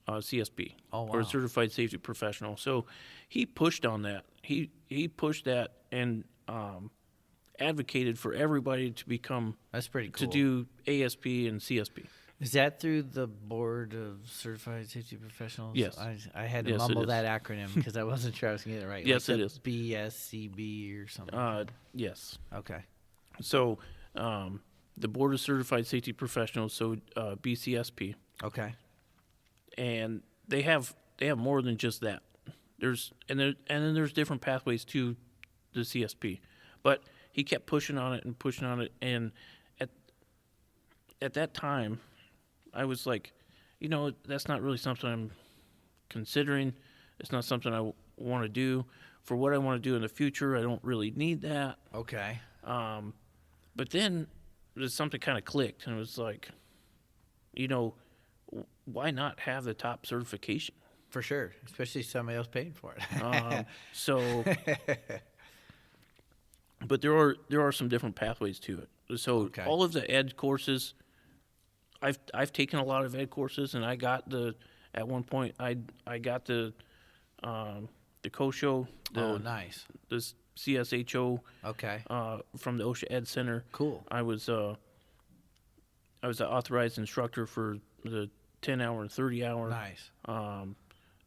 B: CSP, or a certified safety professional. So he pushed on that. He pushed that and advocated for everybody to become.
A: That's pretty cool.
B: To do ASP and CSP.
A: Is that through the Board of Certified Safety Professionals?
B: Yes.
A: I had to
B: Yes,
A: mumble
B: it
A: that acronym because I wasn't sure I was going to get it right.
B: Yes,
A: like
B: it is.
A: BSCB or something.
B: Yes.
A: Okay.
B: So the Board of Certified Safety Professionals, so BCSP,
A: Okay.
B: and they have more than just that. Then there's different pathways to the CSP, but he kept pushing on it, and at that time, I was like, that's not really something I'm considering. It's not something I want to do. For what I want to do in the future, I don't really need that.
A: Okay.
B: But then there's something kind of clicked, and it was like, why not have the top certification?
A: For sure, especially somebody else paying for it.
B: But there are some different pathways to it. So
A: Okay.
B: all of the ed courses, I've taken a lot of ed courses, and I got at one point I got the COSHO,
A: Oh, nice.
B: the CSHO,
A: Okay.
B: from the OSHA Ed Center.
A: Cool.
B: I was an authorized instructor for the 10-hour and 30-hour.
A: Nice.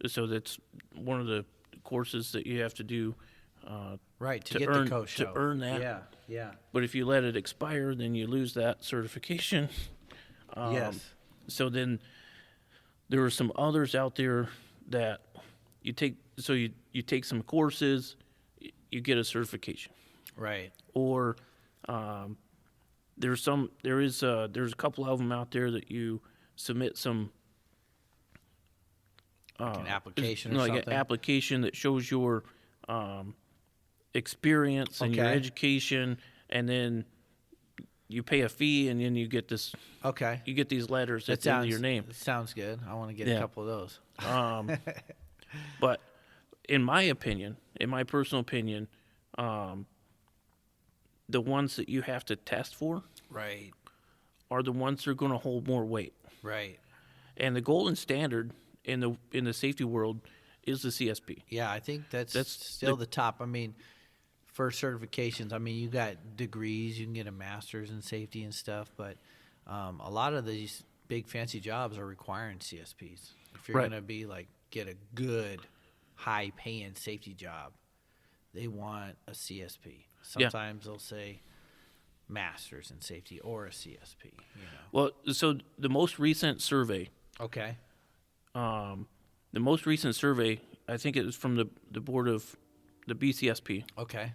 B: So that's one of the courses that you have to do.
A: Right, to
B: to
A: get
B: earn
A: the COSHO.
B: to earn that.
A: Yeah, yeah.
B: But if you let it expire, then you lose that certification.
A: Yes.
B: So then there are some others out there that you take. So you take some courses, you get a certification.
A: Right.
B: Or there's a couple of them out there that you submit some
A: Like an application or
B: like
A: something.
B: an application that shows your experience and your
A: Okay.
B: education, and then you pay a fee, and then you get
A: Okay.
B: you get these letters at
A: That
B: the end of
A: sounds
B: your name.
A: that sounds good. I want to get
B: Yeah.
A: a couple of those.
B: But in my personal opinion, the ones that you have to test for
A: Right.
B: are the ones that are going to hold more weight.
A: Right.
B: And the golden standard in the safety world is the CSP.
A: Yeah, I think that's still
B: the-
A: the top. I mean, for certifications, I mean, you got degrees, you can get a master's in safety and stuff, but a lot of these big fancy jobs are requiring CSPs. If you're
B: Right.
A: going to be like get a good, high paying safety job, they want a CSP.
B: Yeah.
A: Sometimes they'll say master's in safety or a CSP.
B: Well, so the most recent survey,
A: Okay.
B: I think it was from the board of the BCSP.
A: Okay.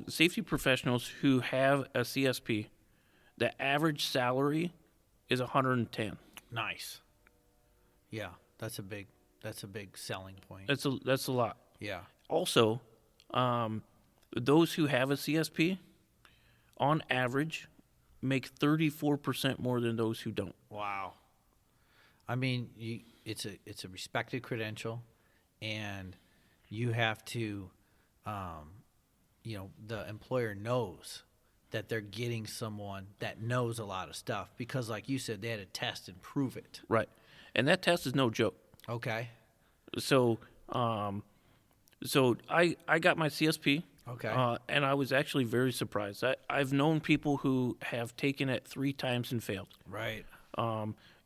B: Safety professionals who have a CSP, the average salary is 110.
A: Nice. Yeah, that's a big selling point.
B: That's a lot.
A: Yeah.
B: Also, those who have a CSP, on average, make 34% more than those who don't.
A: Wow. I mean, it's a respected credential, and you have to, the employer knows that they're getting someone that knows a lot of stuff because, like you said, they had to test and prove it.
B: Right. And that test is no joke.
A: Okay.
B: So, I got my CSP.
A: Okay.
B: And I was actually very surprised. I've known people who have taken it 3 times and failed.
A: Right.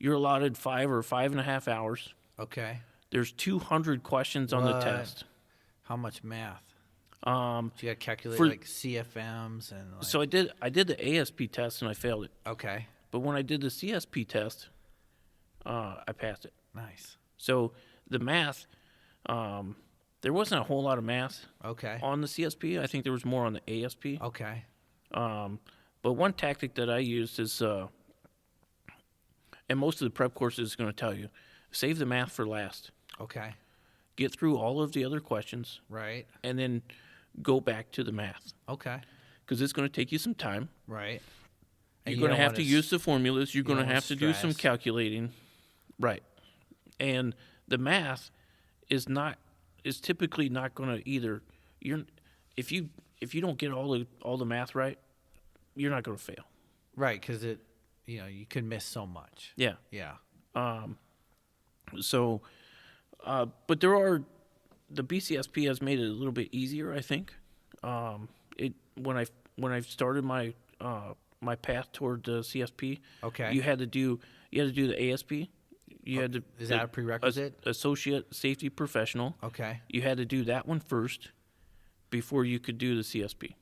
B: You're allotted 5 or 5.5 hours.
A: Okay.
B: There's 200 questions on the
A: What?
B: test.
A: How much math?
B: Um,
A: So you got to calculate
B: For-
A: like CFMs and like,
B: so I did the ASP test and I failed it.
A: okay.
B: But when I did the CSP test, I passed it.
A: Nice.
B: So the math, there wasn't a whole lot of math
A: Okay.
B: on the CSP. I think there was more on the ASP.
A: Okay.
B: But one tactic that I used is, and most of the prep courses is going to tell you, save the math for last.
A: Okay.
B: Get through all of the other questions,
A: Right.
B: and then go back to the math.
A: Okay.
B: Because it's going to take you some time.
A: Right. And
B: You're
A: you
B: going to
A: don't
B: have to
A: wanna
B: use the formulas. You're going to
A: don't wanna
B: have to do some
A: stress.
B: calculating. Right. And the math is typically not going to either. If you don't get all the math right, you're not going to fail.
A: Right, because you could miss so much.
B: Yeah.
A: Yeah.
B: So, but the BCSP has made it a little bit easier, I think. When I started my my path toward the CSP,
A: Okay.
B: you had to do the ASP. You had to.
A: Is that a prerequisite?
B: Associate Safety Professional.
A: Okay.
B: You had to do that one first before you could do the CSP.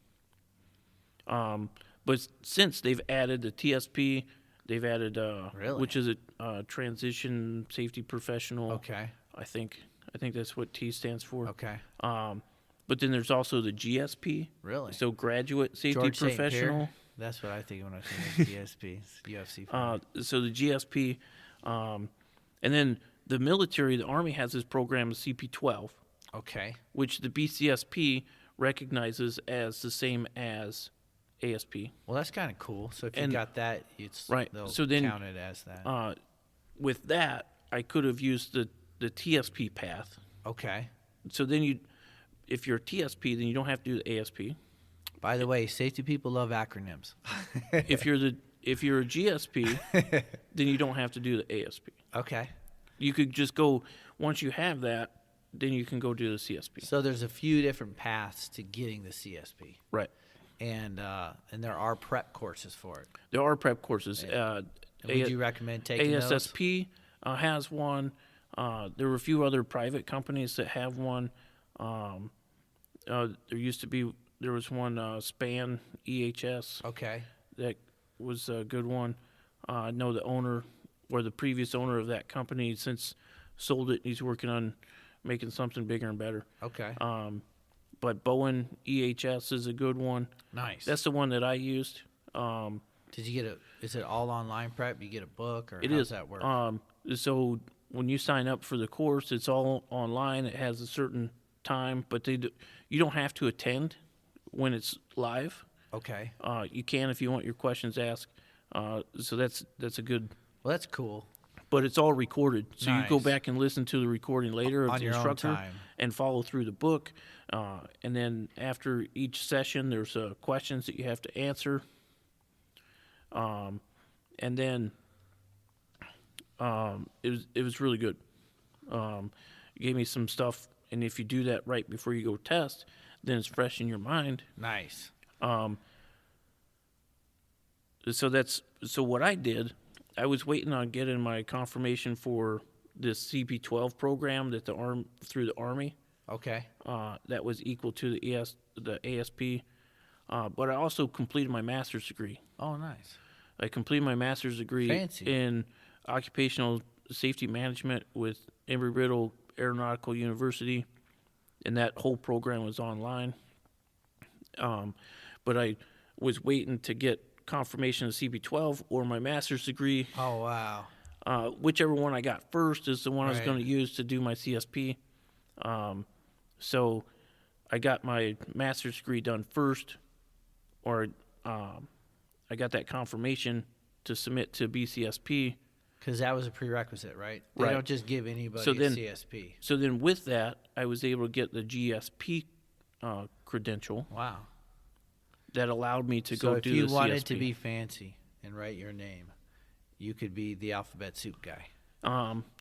B: But since they've added the TSP, they've added
A: Really?
B: which is a Transition Safety Professional.
A: Okay.
B: I think that's what T stands for.
A: Okay.
B: But then there's also the GSP.
A: Really?
B: So graduate safety
A: George St.
B: professional.
A: Pierre? That's what I think when I think of GSP. It's UFC.
B: So the GSP, and then the military, the Army has this program, CP12,
A: Okay.
B: which the BCSP recognizes as the same as ASP.
A: Well, that's kind of cool. So if you
B: And-
A: got that, it's
B: right.
A: they'll
B: So then,
A: count it as that.
B: With that, I could have used the TSP path.
A: Okay.
B: So then if you're a TSP, then you don't have to do the ASP.
A: By the way, safety people love acronyms.
B: If you're a GSP, then you don't have to do the ASP.
A: Okay.
B: You could just go, once you have that, then you can go do the CSP.
A: So there's a few different paths to getting the CSP,
B: Right.
A: and there are prep courses for it.
B: There are prep courses.
A: And would you recommend taking those?
B: ASSP has one. There were a few other private companies that have one. There was one, SPAN EHS,
A: Okay.
B: that was a good one. I know the owner, or the previous owner of that company, since sold it, he's working on making something bigger and better.
A: Okay.
B: But Bowen EHS is a good one.
A: Nice.
B: That's the one that I used.
A: Did you get is it all online prep? You get a book, or
B: It
A: how's
B: is.
A: that work?
B: So when you sign up for the course, it's all online. It has a certain time, but you don't have to attend when it's live.
A: Okay.
B: You can if you want your questions asked. So that's a good.
A: Well, that's cool.
B: But it's all recorded, so you go
A: Nice.
B: back and listen to the recording later of
A: On
B: the
A: your own
B: instructor
A: time.
B: and follow through the book. And then after each session, there's questions that you have to answer. And then it was really good. It gave me some stuff, and if you do that right before you go test, then it's fresh in your mind.
A: Nice.
B: So what I did, I was waiting on getting my confirmation for this CP12 program that through the Army.
A: Okay.
B: That was equal to the ASP. But I also completed my master's degree.
A: Oh, nice.
B: I completed my master's degree
A: Fancy.
B: in occupational safety management with Embry-Riddle Aeronautical University, and that whole program was online. But I was waiting to get confirmation of CP12 or my master's degree.
A: Oh, wow.
B: Whichever one I got first is the one I was
A: Right.
B: going to use to do my CSP. So I got my master's degree done first, or I got that confirmation to submit to BCSP.
A: Because that was a prerequisite, right? They
B: Right.
A: don't just give anybody
B: So
A: a
B: then-
A: CSP.
B: So then with that, I was able to get the GSP credential
A: Wow.
B: that allowed me to
A: So
B: go
A: if
B: do
A: you
B: the
A: wanted
B: CSP.
A: to be fancy and write your name, you could be the alphabet soup guy.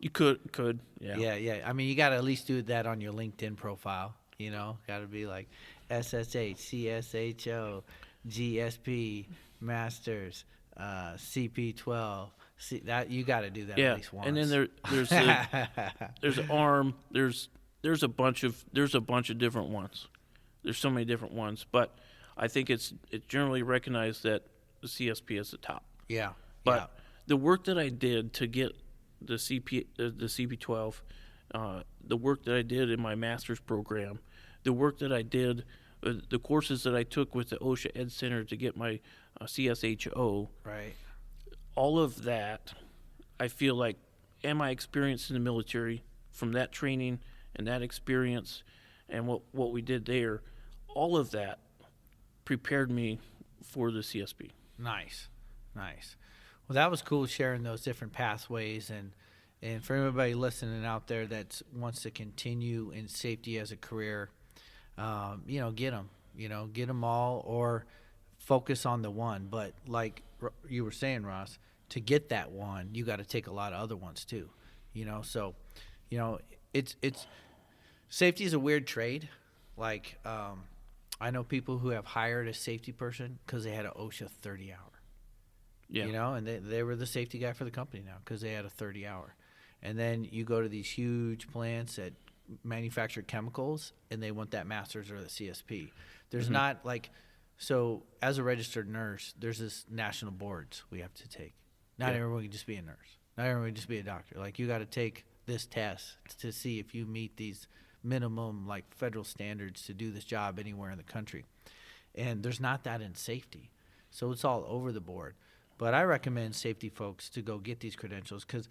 B: You could, yeah.
A: Yeah. I mean, you got to at least do that on your LinkedIn profile. You know, got to be like SSH, CSHO, GSP, Masters, CP12. See that you got to do that
B: Yeah,
A: at least once.
B: and then there's there's an ARM. There's a bunch of different ones. There's so many different ones, but I think it's generally recognized that the CSP is the top.
A: yeah.
B: But the work that I did to get the CP12, the work that I did in my master's program, the work that I did, the courses that I took with the OSHA Ed Center to get my CSHO,
A: right.
B: all of that, I feel like, and my experience in the military from that training and that experience and what we did there, all of that prepared me for the CSP.
A: Nice. Well, that was cool sharing those different pathways, and for everybody listening out there that wants to continue in safety as a career, get them all, or focus on the one. But like you were saying, Ross, to get that one, you got to take a lot of other ones too. So it's safety is a weird trade. Like I know people who have hired a safety person because they had an OSHA 30 hour.
B: Yeah.
A: And they were the safety guy for the company now because they had a 30 hour. And then you go to these huge plants that manufacture chemicals, and they want that master's or the CSP. There's not like, so as a registered nurse, there's this national boards we have to take. Not everyone can just be a nurse. Not everyone can just be a doctor. Like, you got to take this test to see if you meet these minimum like federal standards to do this job anywhere in the country. And there's not that in safety. So it's all over the board. But I recommend safety folks to go get these credentials, because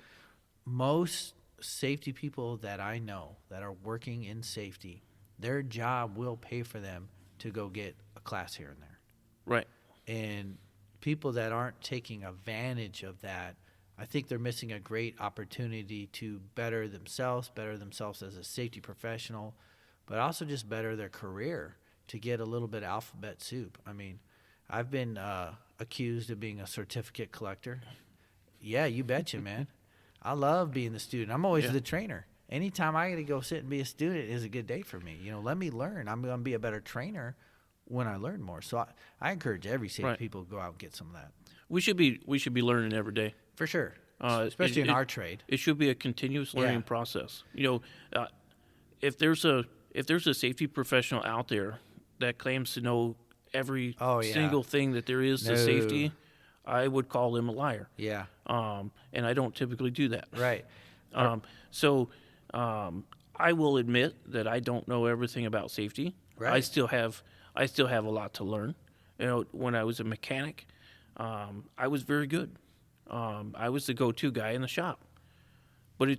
A: most safety people that I know that are working in safety, their job will pay for them to go get a class here and there.
B: Right.
A: And people that aren't taking advantage of that, I think they're missing a great opportunity to better themselves as a safety professional, but also just better their career, to get a little bit of alphabet soup. I mean, I've been accused of being a certificate collector. Yeah, you betcha, man. I love being the student. I'm always the trainer. Anytime I get to go sit and be a student is a good day for me. Let me learn. I'm going to be a better trainer when I learn more. So I encourage every safety people to go out and get some of that.
B: We should be learning every day.
A: For sure. Especially in our trade.
B: It should be a continuous learning process. If there's a safety professional out there that claims to know every single thing that there is to safety, I would call them a liar.
A: Yeah.
B: And I don't typically do that.
A: Right.
B: So I will admit that I don't know everything about safety.
A: Right.
B: I still have a lot to learn. When I was a mechanic, I was very good. I was the go-to guy in the shop. But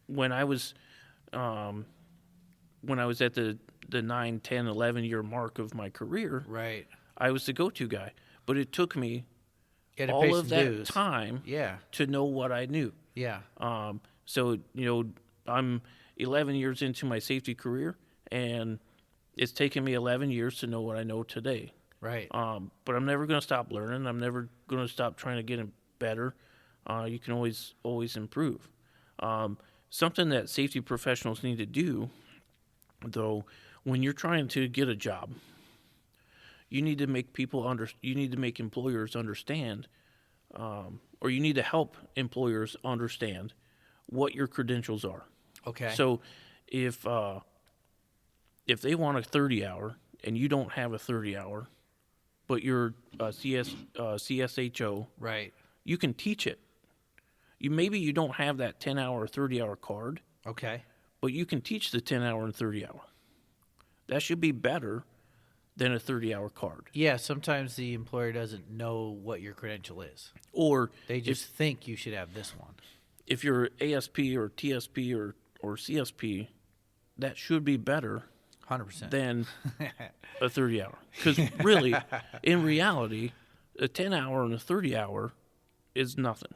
B: when I was at the 9, 10, 11 year mark of my career,
A: right,
B: I was the go-to guy. But it took me
A: pay
B: all of
A: some
B: that
A: dues.
B: time to know what I knew.
A: Yeah.
B: So I'm 11 years into my safety career, and it's taken me 11 years to know what I know today.
A: Right.
B: But I'm never going to stop learning. I'm never going to stop trying to get better. You can always improve. Something that safety professionals need to do, though, when you're trying to get a job, you need to make you need to make employers understand, or you need to help employers understand what your credentials are.
A: Okay.
B: So if they want a 30-hour and you don't have a 30-hour, but you're a CSHO,
A: right,
B: you can teach it. Maybe you don't have that 10-hour or 30-hour card.
A: Okay.
B: But you can teach the 10-hour and 30-hour. That should be better than a 30-hour card.
A: Yeah, sometimes the employer doesn't know what your credential is.
B: Or
A: they just think you should have this one.
B: If you're ASP or TSP or CSP, that should be better
A: 100%
B: than a 30-hour. Because really, in reality, a 10-hour and a 30-hour is nothing.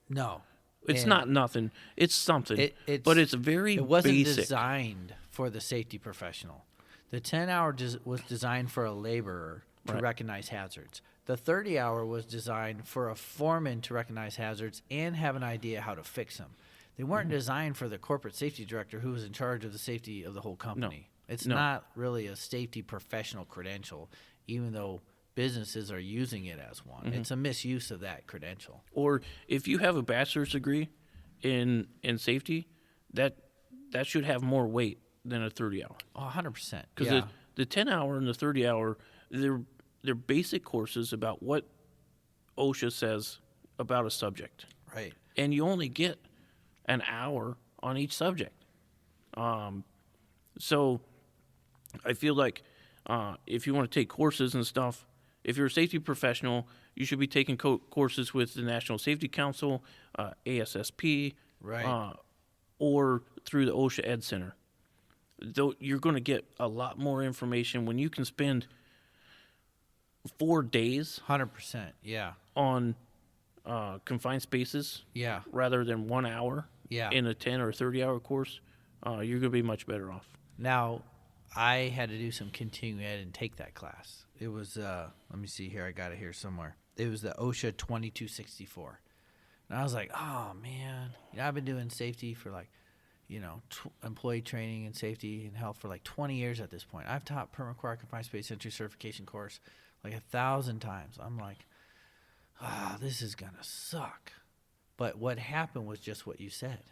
A: No.
B: It's not nothing. It's something. But it's very basic.
A: It wasn't designed for the safety professional. The 10-hour was designed for a laborer to recognize hazards. The 30-hour was designed for a foreman to recognize hazards and have an idea how to fix them. They weren't designed for the corporate safety director who was in charge of the safety of the whole company. It's not really a safety professional credential, even though businesses are using it as one. It's a misuse of that credential.
B: Or if you have a bachelor's degree in safety, that should have more weight than a 30-hour.
A: Oh, 100%.
B: Because the 10-hour and the 30-hour, they're basic courses about what OSHA says about a subject.
A: Right.
B: And you only get an hour on each subject. So I feel like if you want to take courses and stuff, if you're a safety professional, you should be taking courses with the National Safety Council, ASSP,
A: right,
B: or through the OSHA Ed Center. Though you're going to get a lot more information when you can spend 4 days
A: 100%, yeah,
B: on confined spaces,
A: yeah,
B: rather than 1 hour,
A: yeah,
B: in a 10 or 30-hour course. You're going to be much better off.
A: Now, I had to do some continuing ed and take that class. It was, let me see here, I got it here somewhere. It was the OSHA 2264. And I was like, oh, man. I've been doing safety for employee training and safety and health for 20 years at this point. I've taught permanent required confined space entry certification course 1,000 times. I'm like, this is going to suck. But what happened was just what you said.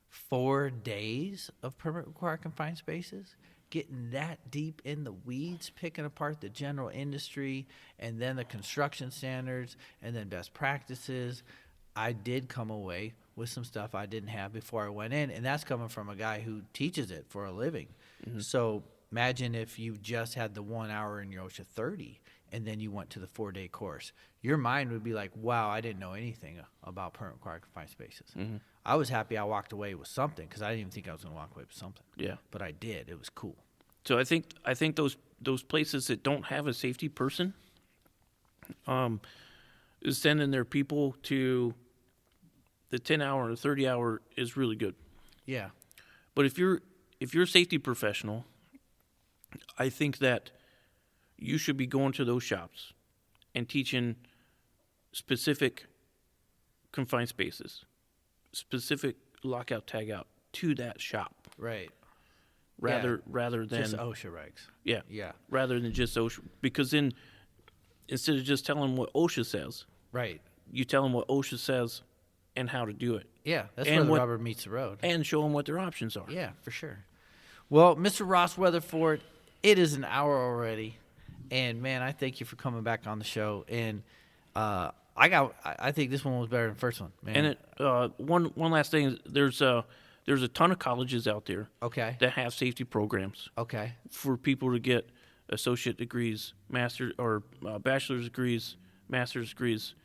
A: 4 days of permanent required confined spaces, getting that deep in the weeds, picking apart the general industry and then the construction standards and then best practices. I did come away with some stuff I didn't have before I went in, and that's coming from a guy who teaches it for a living. So imagine if you just had the 1 hour in your OSHA 30, and then you went to the 4-day course. Your mind would be like, wow, I didn't know anything about permanent required confined spaces. I was happy I walked away with something because I didn't even think I was going to walk away with something.
B: Yeah.
A: But I did. It was cool.
B: So I think those places that don't have a safety person, is sending their people to the 10-hour or 30-hour is really good.
A: Yeah.
B: But if you're a safety professional, I think that you should be going to those shops and teaching specific confined spaces, specific lockout tagout to that shop.
A: Right.
B: Rather than
A: just OSHA regs.
B: Yeah.
A: Yeah.
B: Rather than just OSHA, because then instead of just telling them what OSHA says,
A: Right.
B: you tell them what OSHA says and how to do it.
A: Yeah, that's
B: And
A: where the
B: what-
A: rubber meets the road.
B: And show them what their options are.
A: Yeah, for sure. Well, Mr. Ross Weatherford, it is an hour already, and man, I thank you for coming back on the show. And I think this one was better than the first one, man.
B: And one last thing is there's a ton of colleges out there
A: Okay.
B: that have safety programs
A: Okay.
B: for people to get associate degrees, master or bachelor's degrees, master's degrees.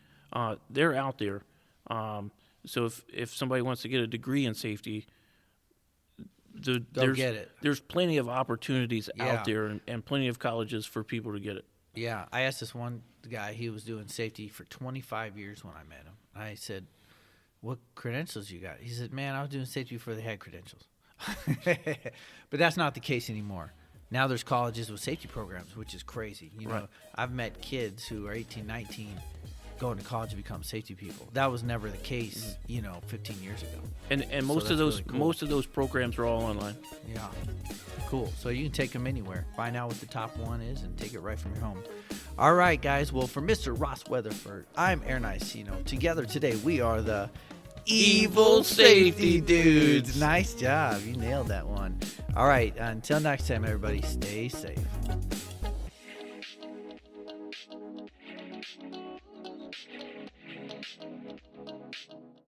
B: They're out there. So if somebody wants to get a degree in safety, there's
A: get it.
B: There's plenty of opportunities
A: Yeah.
B: out there and plenty of colleges for people to get it.
A: Yeah, I asked this one guy, he was doing safety for 25 years when I met him. I said, what credentials you got? He said, man, I was doing safety before they had credentials. But that's not the case anymore. Now there's colleges with safety programs, which is crazy. You know,
B: Right.
A: I've met kids who are 18, 19 going to college to become safety people. That was never the case, 15 years ago.
B: And most
A: that's
B: of those
A: really cool.
B: most of those programs are all online.
A: Yeah. Cool. So you can take them anywhere. Find out what the top one is and take it right from your home. All right, guys. Well, for Mr. Ross Weatherford, I'm Aaron Icino. Together today, we are the Evil Safety Dudes. Nice job. You nailed that one. All right. Until next time, everybody, stay safe.